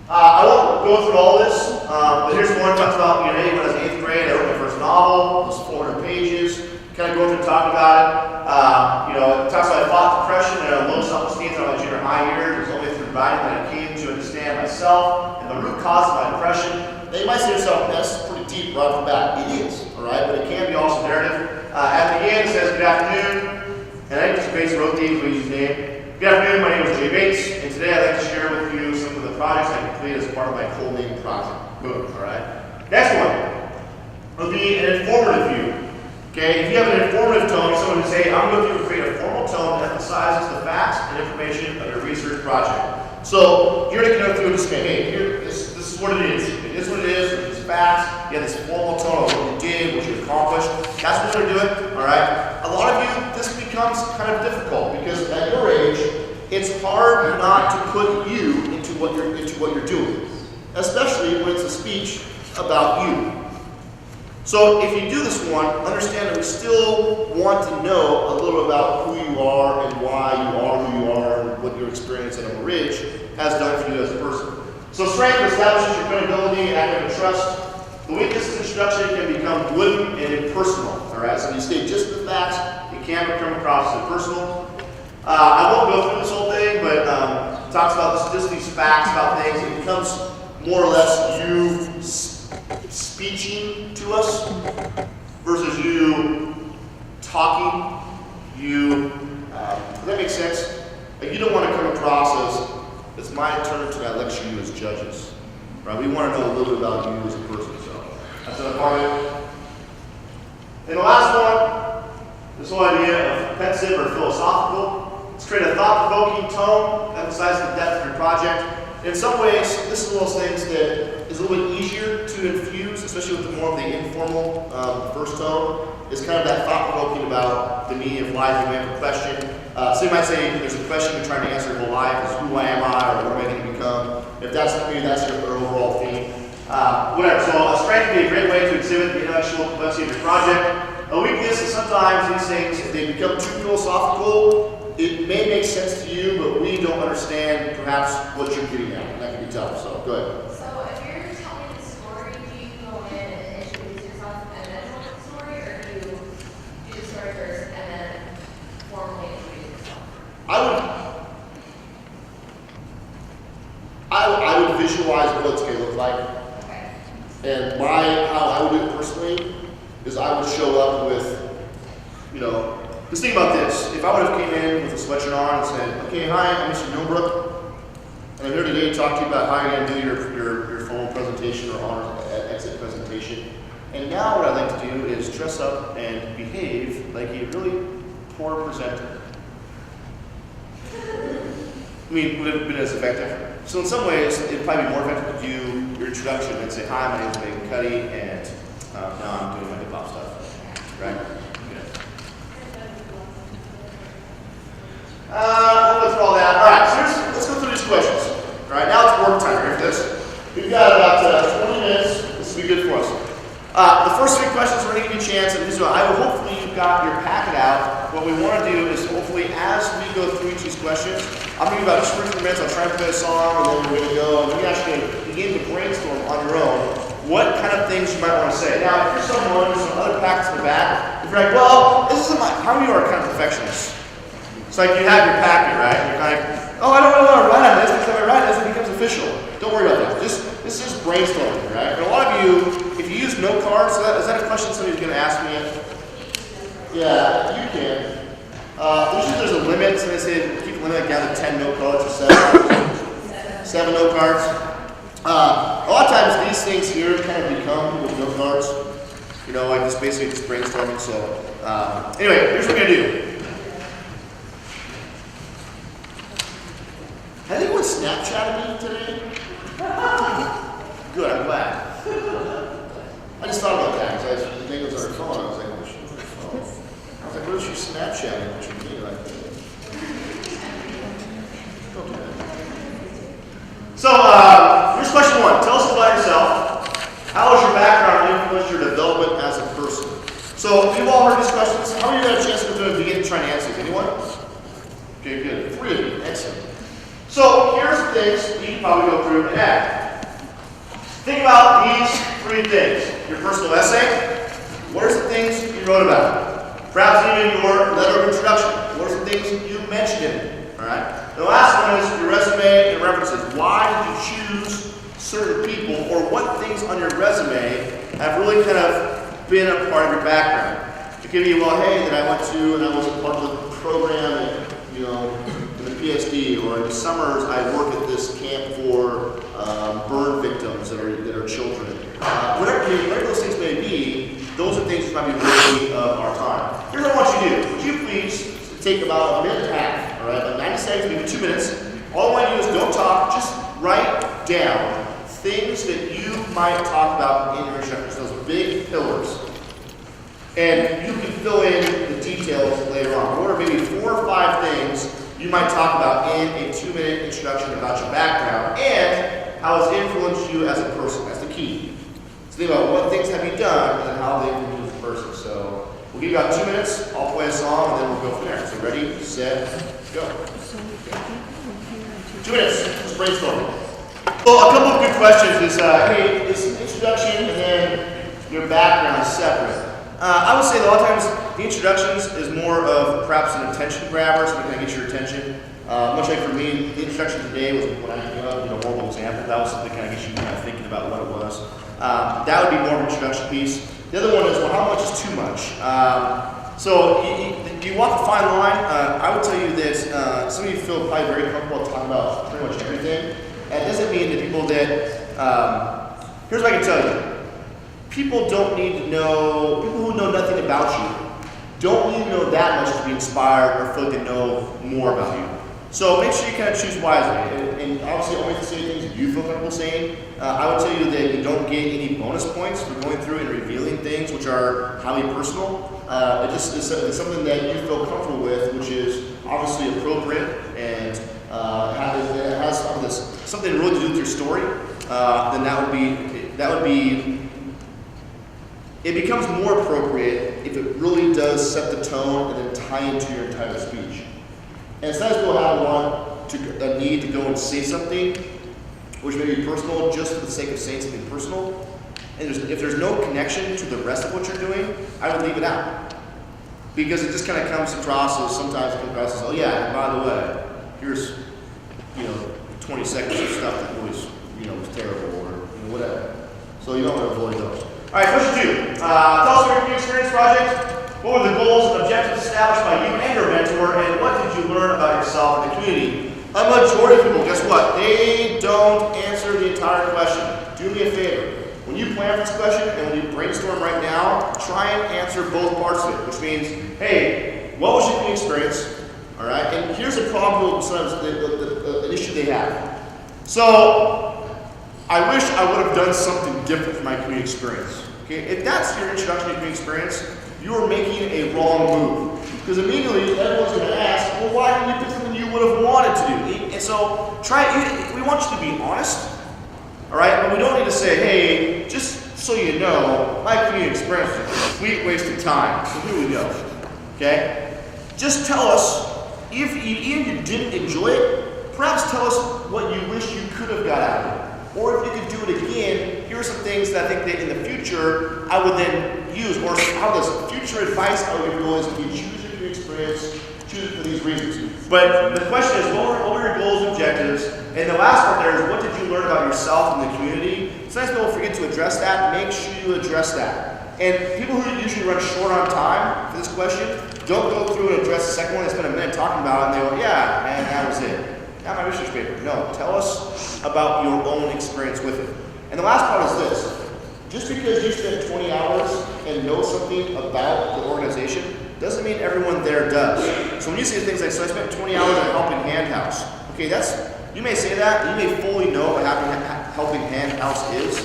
I won't go through all this, but here's one that talks about, when I was in 8th grade, I wrote my first novel, it was 400 pages, kind of go through and talk about it. It talks about I fought depression and low self-esteem throughout my junior high years. It was only through writing that I came to understand myself and the root cause of my depression. Now you might say to yourself, that's pretty deep right off the bat. It is, all right, but it can be also narrative. At the end, it says, good afternoon, and I think Mr. Bates wrote these, please his name. Good afternoon, my name is Jay Bates, and today I'd like to share with you some of the projects I completed as part of my Cold Name project. Boom, all right. Next one will be an informative view. Okay, if you have an informative tone, you're someone who say, I'm going to create a formal tone that emphasizes the facts and information of your research project. So you're going to go through and just say, hey, this is what it is. It is what it is. It's facts. You have this formal tone of what you did, what you accomplished. That's what they're doing. All right. A lot of you, this becomes kind of difficult because at your age, it's hard not to put you into what you're doing, especially when it's a speech about you. So if you do this one, understand that we still want to know a little about who you are and why you are who you are and what your experience at Emma Ridge has done for you as a person. So strength establishes your credibility and academic trust. The weakness of introduction can become glib and impersonal. All right, so you state just the facts, it can come across as impersonal. I won't go through this whole thing, but it talks about just these facts about things. It becomes more or less you speaking to us versus you talking. Does that make sense? Like, you don't want to come across as, it's my turn to lecture you as judges, right? We want to know a little bit about you as a person, so that's another part of it. And the last one, this whole idea of pensive or philosophical. Let's create a thought-provoking tone, emphasizing the depth of your project. In some ways, this is one of those things that is a little bit easier to infuse, especially with the more of the informal first tone. It's kind of that thought-provoking about the meaning of life. You may have a question. So you might say, there's a question you're trying to answer your whole life, is who am I, or what am I going to become? If that's maybe that's your overall theme. Whatever. So a strength can be a great way to exhibit the intellectual complexity of your project. A weakness is sometimes these things, if they become too philosophical, it may make sense to you, but we don't understand perhaps what you're getting at. And that can be tough. So go ahead. So if you're telling the story, do you go in and introduce yourself and then tell the story, or do you do the story first and then formally introduce yourself? I would visualize what it's going to look like. Okay. And how I would do it personally is I would show up with, just think about this. If I would have came in with a sweatshirt on and said, okay, hi, I'm Mr. Millbrook, and I'm here today to talk to you about how you're going to do your formal presentation or honor exit presentation. And now what I'd like to do is dress up and behave like a really poor presenter. I mean, would it have been as effective? So in some ways, it'd probably be more effective to do your introduction and say, hi, my name is Megan Cuddy, and now I'm doing my hip-hop stuff, right? Let's all that. All right, so let's go through these questions. All right, now it's work time. Here for this. We've got about 20 minutes. This will be good for us. The first three questions, we're going to give you a chance, and hopefully you've got your packet out. What we want to do is hopefully as we go through each of these questions, I'm going to give about 2 or 3 minutes. I'll try and play a song, and then we're going to go, and we're actually going to begin to brainstorm on your own what kind of things you might want to say. Now, if you're someone with some other packets in the back, if you're like, well, this isn't how many of you are kind of perfectionists? It's like you have your packet, right? And you're kind of, oh, I don't really want to write on this, because if I write on this, it becomes official. Don't worry about that. This is just brainstorming, right? And a lot of you, if you use note cards, is that a question somebody's going to ask me? Yeah, you can. Usually there's a limit, so they say keep the limit down to 10 note cards or 7 note cards. A lot of times these things here kind of become people's note cards. Like this basically just brainstorming. So anyway, here's what we're going to do. Has anyone Snapchatted me today? Good, I'm glad. I just thought about that because the thing was on her phone. I was like, oh, she's on her phone. I was like, what is she Snapchatting? What you mean? Like, don't do that. So, here's question 1. Tell us about yourself. How has your background influenced your development as a person? So, you've all heard these questions. How many of you had a chance to go through and begin trying to answer these? Anyone? Okay, good. 3 of you. Excellent. So, here's the things you can probably go through and add. Think about these 3 things. Your personal essay. What are some things you wrote about? Perhaps even your letter of introduction. What are some things you mentioned in it? All right. The last one is your resume and references. Why did you choose certain people, or what things on your resume have really kind of been a part of your background? It could be, well, hey, that I went to and I was a part of the program, and, in the PSD, or in the summers I work at this camp for burn victims that are children. Whatever those things may be, those are things that might be worthy of our time. Here's what I want you to do. Would you please take about a minute and a half, all right, about 90 seconds, maybe 2 minutes. All I want you to do is don't talk, just write down things that you might talk about in your instructions, those big pillars. And you can fill in the details later on. What are maybe 4 or 5 things you might talk about in a 2-minute introduction about your background and how it's influenced you as a person. That's the key. So think about what things have you done and then how they influence you as a person. So we'll give you about 2 minutes. I'll play a song and then we'll go from there. So ready, set, go. 2 minutes. Just brainstorming. Well, a couple of good questions is, hey, is an introduction and then your background separate? I would say that a lot of times the introductions is more of perhaps an attention grabber, so we can get your attention. Much like for me, the introduction today was when I came up, horrible example. That was something that kind of gets you kind of thinking about what it was. That would be more of an introduction piece. The other one is, well, how much is too much? So you walk a fine line. I would tell you that some of you feel probably very comfortable talking about pretty much everything. And it doesn't mean that people that, here's what I can tell you. People don't need to know, people who know nothing about you don't need to know that much to be inspired or feel like they know more about you. So make sure you kind of choose wisely. And obviously only say things that you feel comfortable saying. I would tell you that you don't get any bonus points for going through and revealing things which are highly personal. It just is something that you feel comfortable with, which is obviously appropriate and it has something really to do with your story. Then that would be. It becomes more appropriate if it really does set the tone and then tie into your entire speech. And sometimes people have a need to go and say something which may be personal just for the sake of saying something personal. And if there's no connection to the rest of what you're doing, I would leave it out. Because it just kind of comes across as sometimes it comes across as, oh yeah, and by the way, here's 20 seconds of stuff that was terrible or whatever. So you don't want to avoid those. All right, question 2. Tell us about your experience project. What were the goals and objectives established by you and your mentor, and what did you learn about yourself and the community? A majority of people, guess what? They don't answer the entire question. Do me a favor. When you plan for this question and when you brainstorm right now, try and answer both parts of it, which means, hey, what was your community experience? All right, and here's a problem sometimes, an issue they have. So, I wish I would have done something different for my community experience. Okay, if that's your introduction to community experience, you are making a wrong move. Because immediately everyone's going to ask, well, why didn't you pick something you would have wanted to do? And so we want you to be honest, all right? But we don't need to say, hey, just so you know, my community experience was a complete waste of time. So here we go, okay? Just tell us, if you didn't enjoy it, perhaps tell us what you wish you could have got out of it. Or if you could do it again, here are some things that I think that in the future I would then use, or how does future advice I would give you is if you choose your community experience, choose it for these reasons. But the question is, what were your goals and objectives? And the last part there is, what did you learn about yourself and the community? Sometimes people forget to address that. Make sure you address that. And people who usually run short on time for this question, don't go through and address the second one and spend a minute talking about it, and they go, yeah, and that was it. Not my research paper. No, tell us about your own experience with it. And the last part is this. Just because you spent 20 hours and know something about the organization doesn't mean everyone there does. So when you say things like, so I spent 20 hours at Helping Hand House. Okay, you may say that, you may fully know what Helping Hand House is,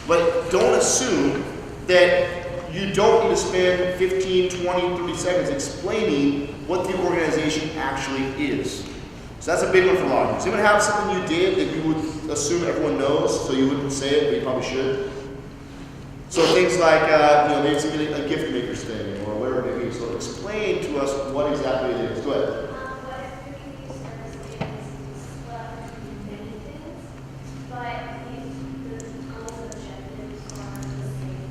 but don't assume that you don't need to spend 15, 20, 30 seconds explaining what the organization actually is. So that's a big one for a lot of you. Does anyone have something you did that you would assume everyone knows, so you wouldn't say it, but you probably should? So things like, maybe something like a gift maker's thing, or whatever it may be. So explain to us what exactly it is. Go ahead. What if your community service is split up into many things, but the goals and objectives are the same?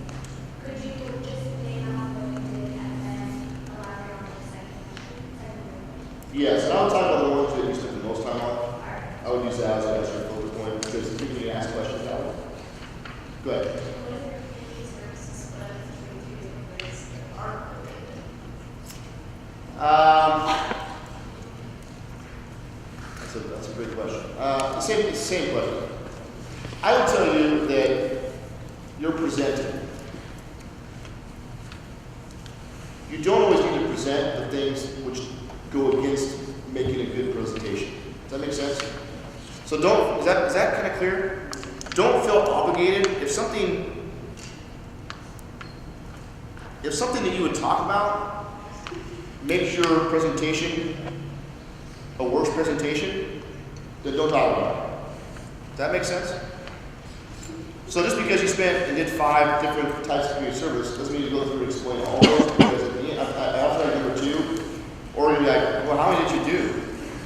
Could you just name out what you did and then elaborate on the second one? Yes, and I would talk about the ones that you spent the most time on. I would use that as your focal point because people need to ask questions that way. Go ahead. That's a good question. Same question. I would tell you that you're presenting. You don't always need to present the things which go against making a good presentation. Does that make sense? So is that kind of clear? Don't feel obligated. If something that you would talk about makes your presentation a worse presentation, then don't talk about it. Does that make sense? So just because you spent and did 5 different types of community service doesn't mean you go through and explain all those, because at the end, I also like number 2, or you'll be like, well, how many did you do?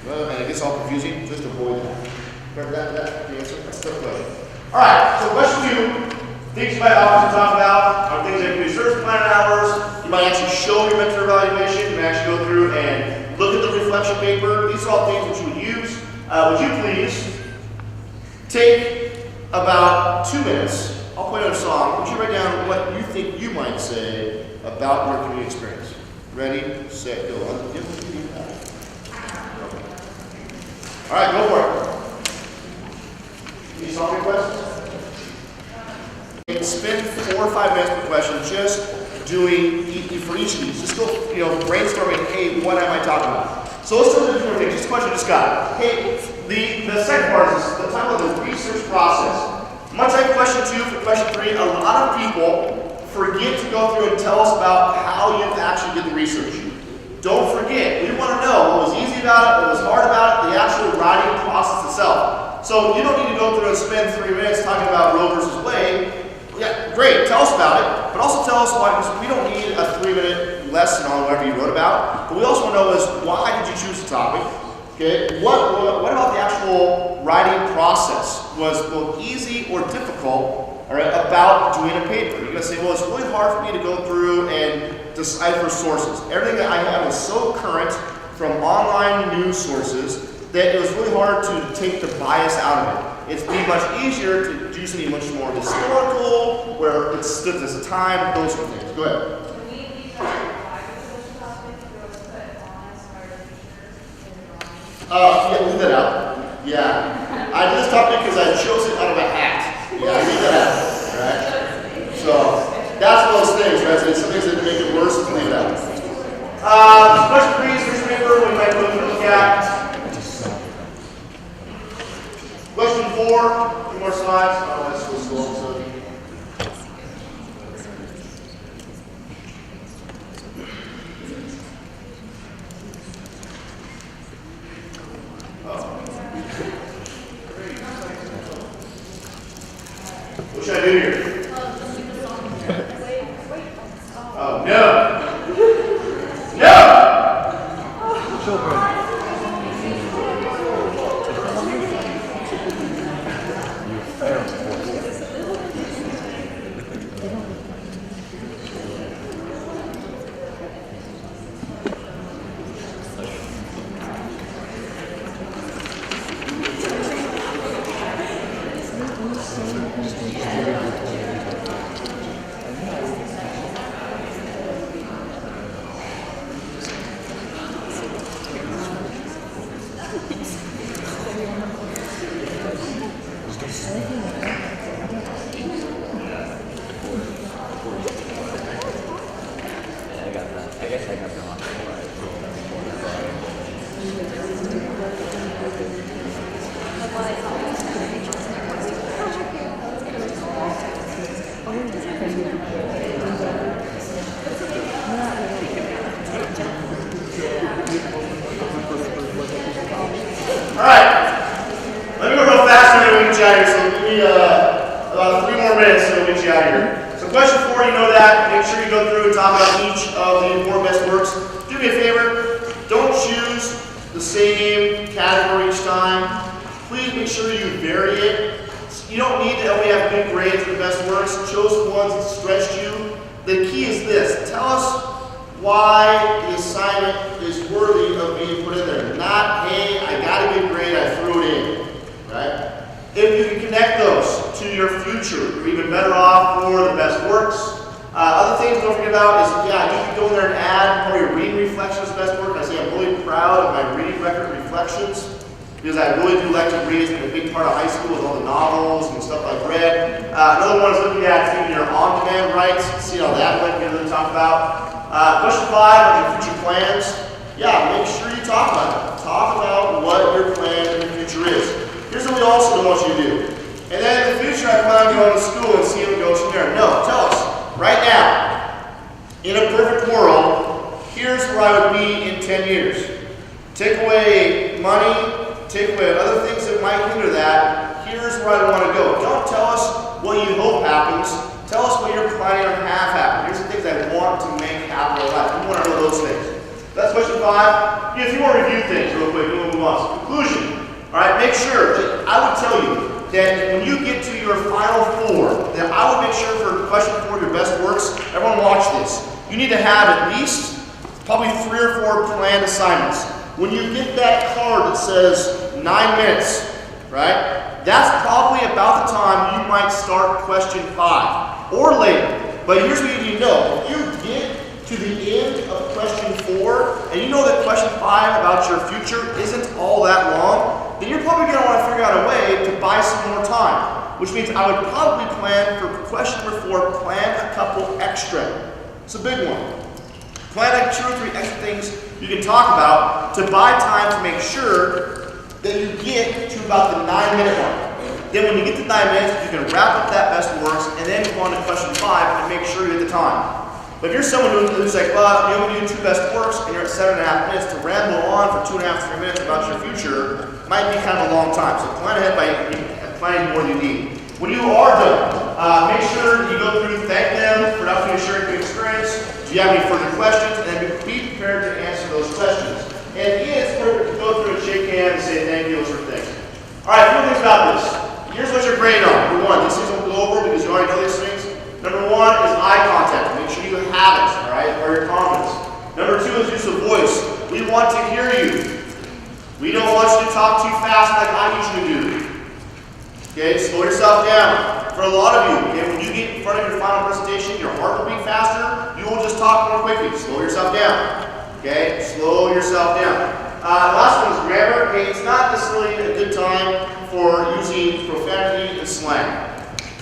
Well, and it gets all confusing, just avoid that. Remember that the answer? That's the question. All right, so question 2. Things you might often talk about are things like community service plan hours. You might actually show your mentor evaluation. You might actually go through and look at the reflection paper. These are all things which you would use. Would you please take about 2 minutes? I'll play another song. Would you write down what you think you might say about your community experience? Ready, set, go. All right, go for it. Any song requests? And spend 4 or 5 minutes per question just doing for each of these. Just go, brainstorming. Hey, what am I talking about? So let's do the different things. Just a question I just got. Hey, the second part is the time of the research process. Much like question 2 for question 3, a lot of people forget to go through and tell us about how you actually did the research. Don't forget, we want to know what was easy about it, what was hard about it, the actual writing process itself. So you don't need to go through and spend 3 minutes talking about Roe versus Wade. Yeah, great, tell us about it, but also tell us why, because we don't need a 3-minute lesson on whatever you wrote about, but we also want to know is why did you choose the topic? Okay, what about the actual writing process? Was both easy or difficult, all right, about doing a paper? You're going to say, well, it's really hard for me to go through and decipher sources. Everything that I have is so current from online news sources that it was really hard to take the bias out of it. It's been much easier to do something much more historical, where it stood the test of time, those sort of things. Go ahead. Can we leave that why we chose the topic to put honest or teachers in the drawing? Yeah, leave that out. Yeah. I did this topic because I chose it out of a hat. Yeah, leave that out. Right? So, that's one of those things, right? So it's some things that make it worse, leave it out. Question 3 is research paper, we might look at. Question 4, 2 more slides. Oh, that's so slow. What should I do here? Oh, no! No! About 3 more minutes and we'll get you out of here. So question 4, you know that. Make sure you go through and talk about each of the 4 best works. Do me a favor, don't choose the same category each time. Please make sure you vary it. You don't need to only have good grades for the best works. Choose the ones that stretched you. The key is this. Tell us why the assignment is worthy of being put in there. Not, hey, I got a good grade, I threw it in. Right? If you can connect those to your future, you're even better off for the best works. Other things don't forget about is, yeah, you can go in there and add probably your reading reflections as best work. I say I'm really proud of my reading record reflections because I really do like to read. It's been a big part of high school with all the novels and stuff I've read. Another one is looking at even your on-demand rights. See how that might be able to talk about. Question 5 on your future plans. Yeah, make sure you talk about it. Talk about what your plan in the future is. Here's what we also don't want you to do. And then in the future, I plan on going to school and see if it goes from there. No, tell us, right now, in a perfect world, here's where I would be in 10 years. Take away money, take away other things that might hinder that. Here's where I want to go. Don't tell us what you hope happens. Tell us what you're planning on have happen. Here's the things I want to make happen in life. We want to know those things. That's question 5. A few more review things real quick, and we'll move on. So conclusion. All right, make sure that I would tell you that when you get to your final 4, that I would make sure for question 4, your best works, everyone watch this. You need to have at least probably 3 or 4 planned assignments. When you get that card that says 9 minutes, right? That's probably about the time you might start question 5 or later. But here's what you need to know. If you get to the end of question 4 and you know that question 5 about your future isn't all that long, then you're probably going to want to figure out a way to buy some more time. Which means I would probably plan for question number 4, plan a couple extra. It's a big one. Plan like 2 or 3 extra things you can talk about to buy time to make sure that you get to about the 9-minute mark. Then when you get to 9 minutes, you can wrap up that best works and then move on to question 5 and make sure you hit the time. But if you're someone who's like, well, you only do 2 best works and you're at 7.5 minutes, to ramble on for 2.5 to 3 minutes about your future might be kind of a long time. So plan ahead by planning more than you need. When you are done, make sure you go through, thank them for the opportunity to share your experience. Do you have any further questions? And then be prepared to answer those questions. And it's perfect to go through and shake hands and say thank you, those sort of things. All right, a few things about this. Here's what you're graded on. Number 1, these things won't go over because you already know these things. Number 1 is eye contact. Make sure you have it, all right, or your confidence. Number 2 is use of voice. We want to hear you. We don't want you to talk too fast like I usually do. Okay, slow yourself down. For a lot of you, okay, when you get in front of your final presentation, your heart will beat faster. You will just talk more quickly. Slow yourself down. Okay, slow yourself down. Last one is grammar. Okay, it's not necessarily a good time for using profanity and slang.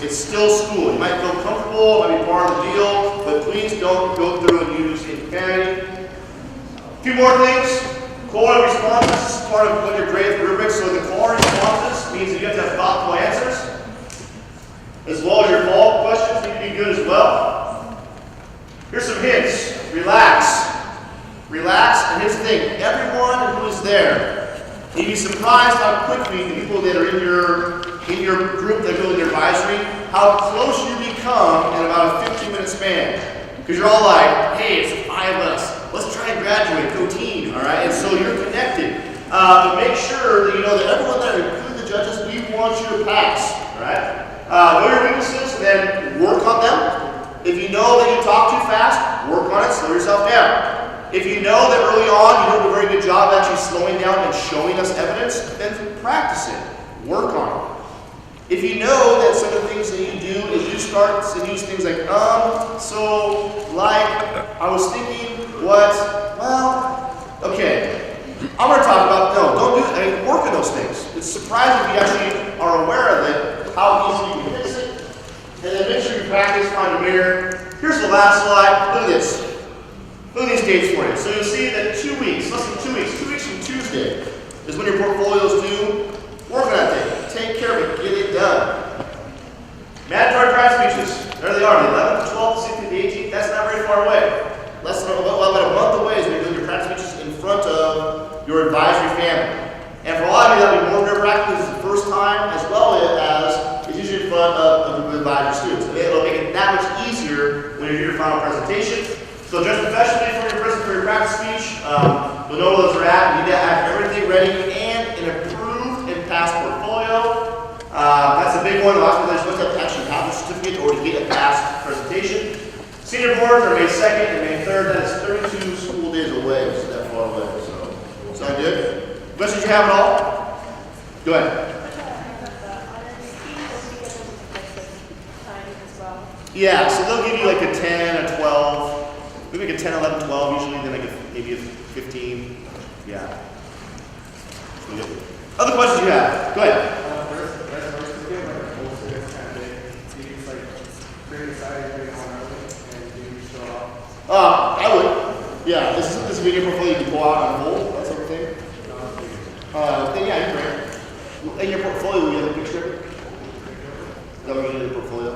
It's still school. You might feel comfortable, it might be part of the deal, but please don't go through and use profanity. A few more things. Core responses is part of what your grade rubric. So the core responses means that you have to have thoughtful answers, as well as your follow-up questions need to be good as well. Here's some hints. Relax. Relax, and here's the thing. Everyone who is there, you'd be surprised how quickly the people that are in your group that go in your advisory, how close you become in about a 15-minute span. Because you're all like, hey, it's the 5 of us. Let's try and graduate, go team, all right? And so you're connected. But make sure that you know that everyone there, including the judges, we want you to pass, all right? Know your weaknesses and then work on them. If you know that you talk too fast, work on it, slow yourself down. If you know that early on you don't do a very good job of actually slowing down and showing us evidence, then practice it, work on it. If you know that some of the things that you do is you start to use things like, so, like, I was thinking, what, well, okay. I'm going to talk about, no, don't do it. I mean, work on those things. It's surprising if you actually are aware of it, how easy you can fix it. And then make sure you practice, find a mirror. Here's the last slide. Look at this. Look at these dates for you. So you'll see that 2 weeks, less than 2 weeks, 2 weeks from Tuesday is when your portfolio's due. Work on that thing. Take care of it. Get it done. Mandatory practice speeches. There they are. The 11th, the 12th, the 16th, the 18th. That's not very far away. Less than about a month away is when you're doing your practice speeches in front of your advisory family. And for a lot of you, that'll be more nerve-wracking because it's the first time, as well as it's usually in front of the advisory students. And it'll make it that much easier when you do your final presentation. So dress professionally for your practice speech. You'll know where those are at. You need to have everything ready and an approved and passed portfolio. That's a big one. The last one is to actually have a certificate or to get a passed presentation. Senior boards are May 2nd and May 3rd. That is 32 school days away, which is that far away. So, sound good? Questions you have at all? Go ahead. Yeah, so they'll give you like a 10, a 12. We make a 10, 11, 12 usually, then like maybe a 15. Yeah. Other questions you have? Go ahead. I would. Yeah, this is video portfolio you can pull out on hold, that sort of thing. Then yeah, you can. In your portfolio, will you have a picture of it? Is that what you need in your portfolio?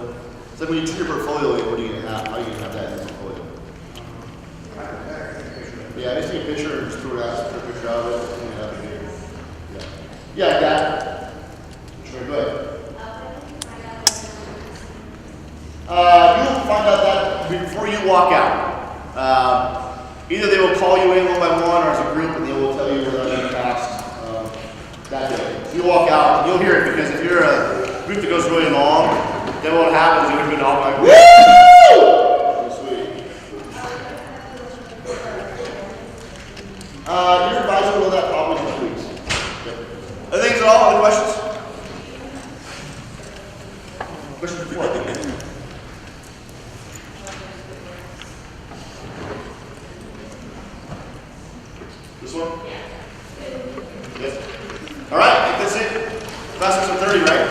So when you turn your portfolio, what are you going to have? How are you going to have that in the portfolio? Yeah, just take a picture and just throw it out, take a picture of it, and have it here. Yeah. Yeah, I got it. Sure, go ahead. You'll find out that before you walk out. Either they will call you in one by one or as a group and they will tell you whether they're passed that day. So you'll walk out and you'll hear it because if you're a group that goes really long, then what happens is you're going to be all like, woo! So sweet. This one? Yeah. Good. All right, I think that's it. Class 6:30, right?